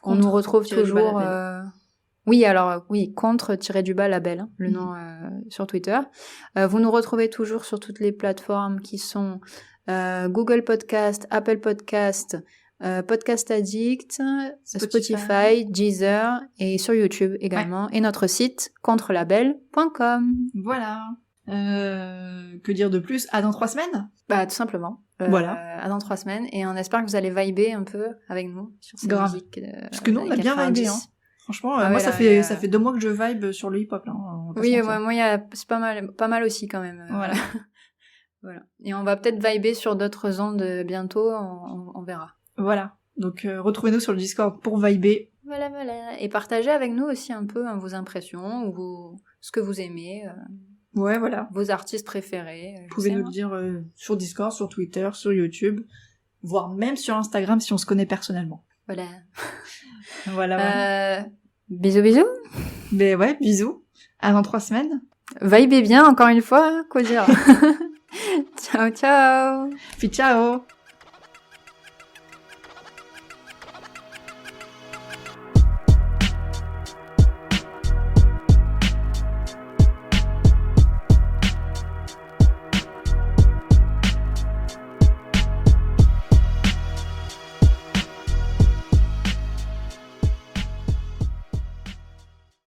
[SPEAKER 1] On nous retrouve toujours... contre-label, hein, le nom sur Twitter. Vous nous retrouvez toujours sur toutes les plateformes qui sont Google Podcast, Apple Podcast, Podcast Addict, Spotify, Deezer et sur YouTube également. Et notre site contrelabel.com.
[SPEAKER 2] Voilà. Que dire de plus? À dans 3 semaines?
[SPEAKER 1] Tout simplement.
[SPEAKER 2] Voilà.
[SPEAKER 1] À dans 3 semaines. Et on espère que vous allez vibrer un peu avec nous sur cette musique.
[SPEAKER 2] Parce que nous, on a bien vibé, hein. Franchement, moi, ça fait 2 mois que je vibe sur le hip-hop, là.
[SPEAKER 1] Oui, moi, c'est pas mal aussi, quand même.
[SPEAKER 2] Voilà.
[SPEAKER 1] Voilà. Et on va peut-être vibrer sur d'autres ondes bientôt, on verra.
[SPEAKER 2] Voilà. Donc, retrouvez-nous sur le Discord pour vibrer.
[SPEAKER 1] Voilà. Et partagez avec nous aussi un peu vos impressions, ou ce que vous aimez.
[SPEAKER 2] Ouais, voilà.
[SPEAKER 1] Vos artistes préférés.
[SPEAKER 2] Vous pouvez nous le dire sur Discord, sur Twitter, sur YouTube, voire même sur Instagram si on se connaît personnellement.
[SPEAKER 1] Voilà.
[SPEAKER 2] Voilà, ouais.
[SPEAKER 1] Bisous, bisous.
[SPEAKER 2] Mais ouais, bisous. À dans 3 semaines.
[SPEAKER 1] Vibez bien, encore une fois, quoi dire. Ciao, ciao.
[SPEAKER 2] Puis ciao.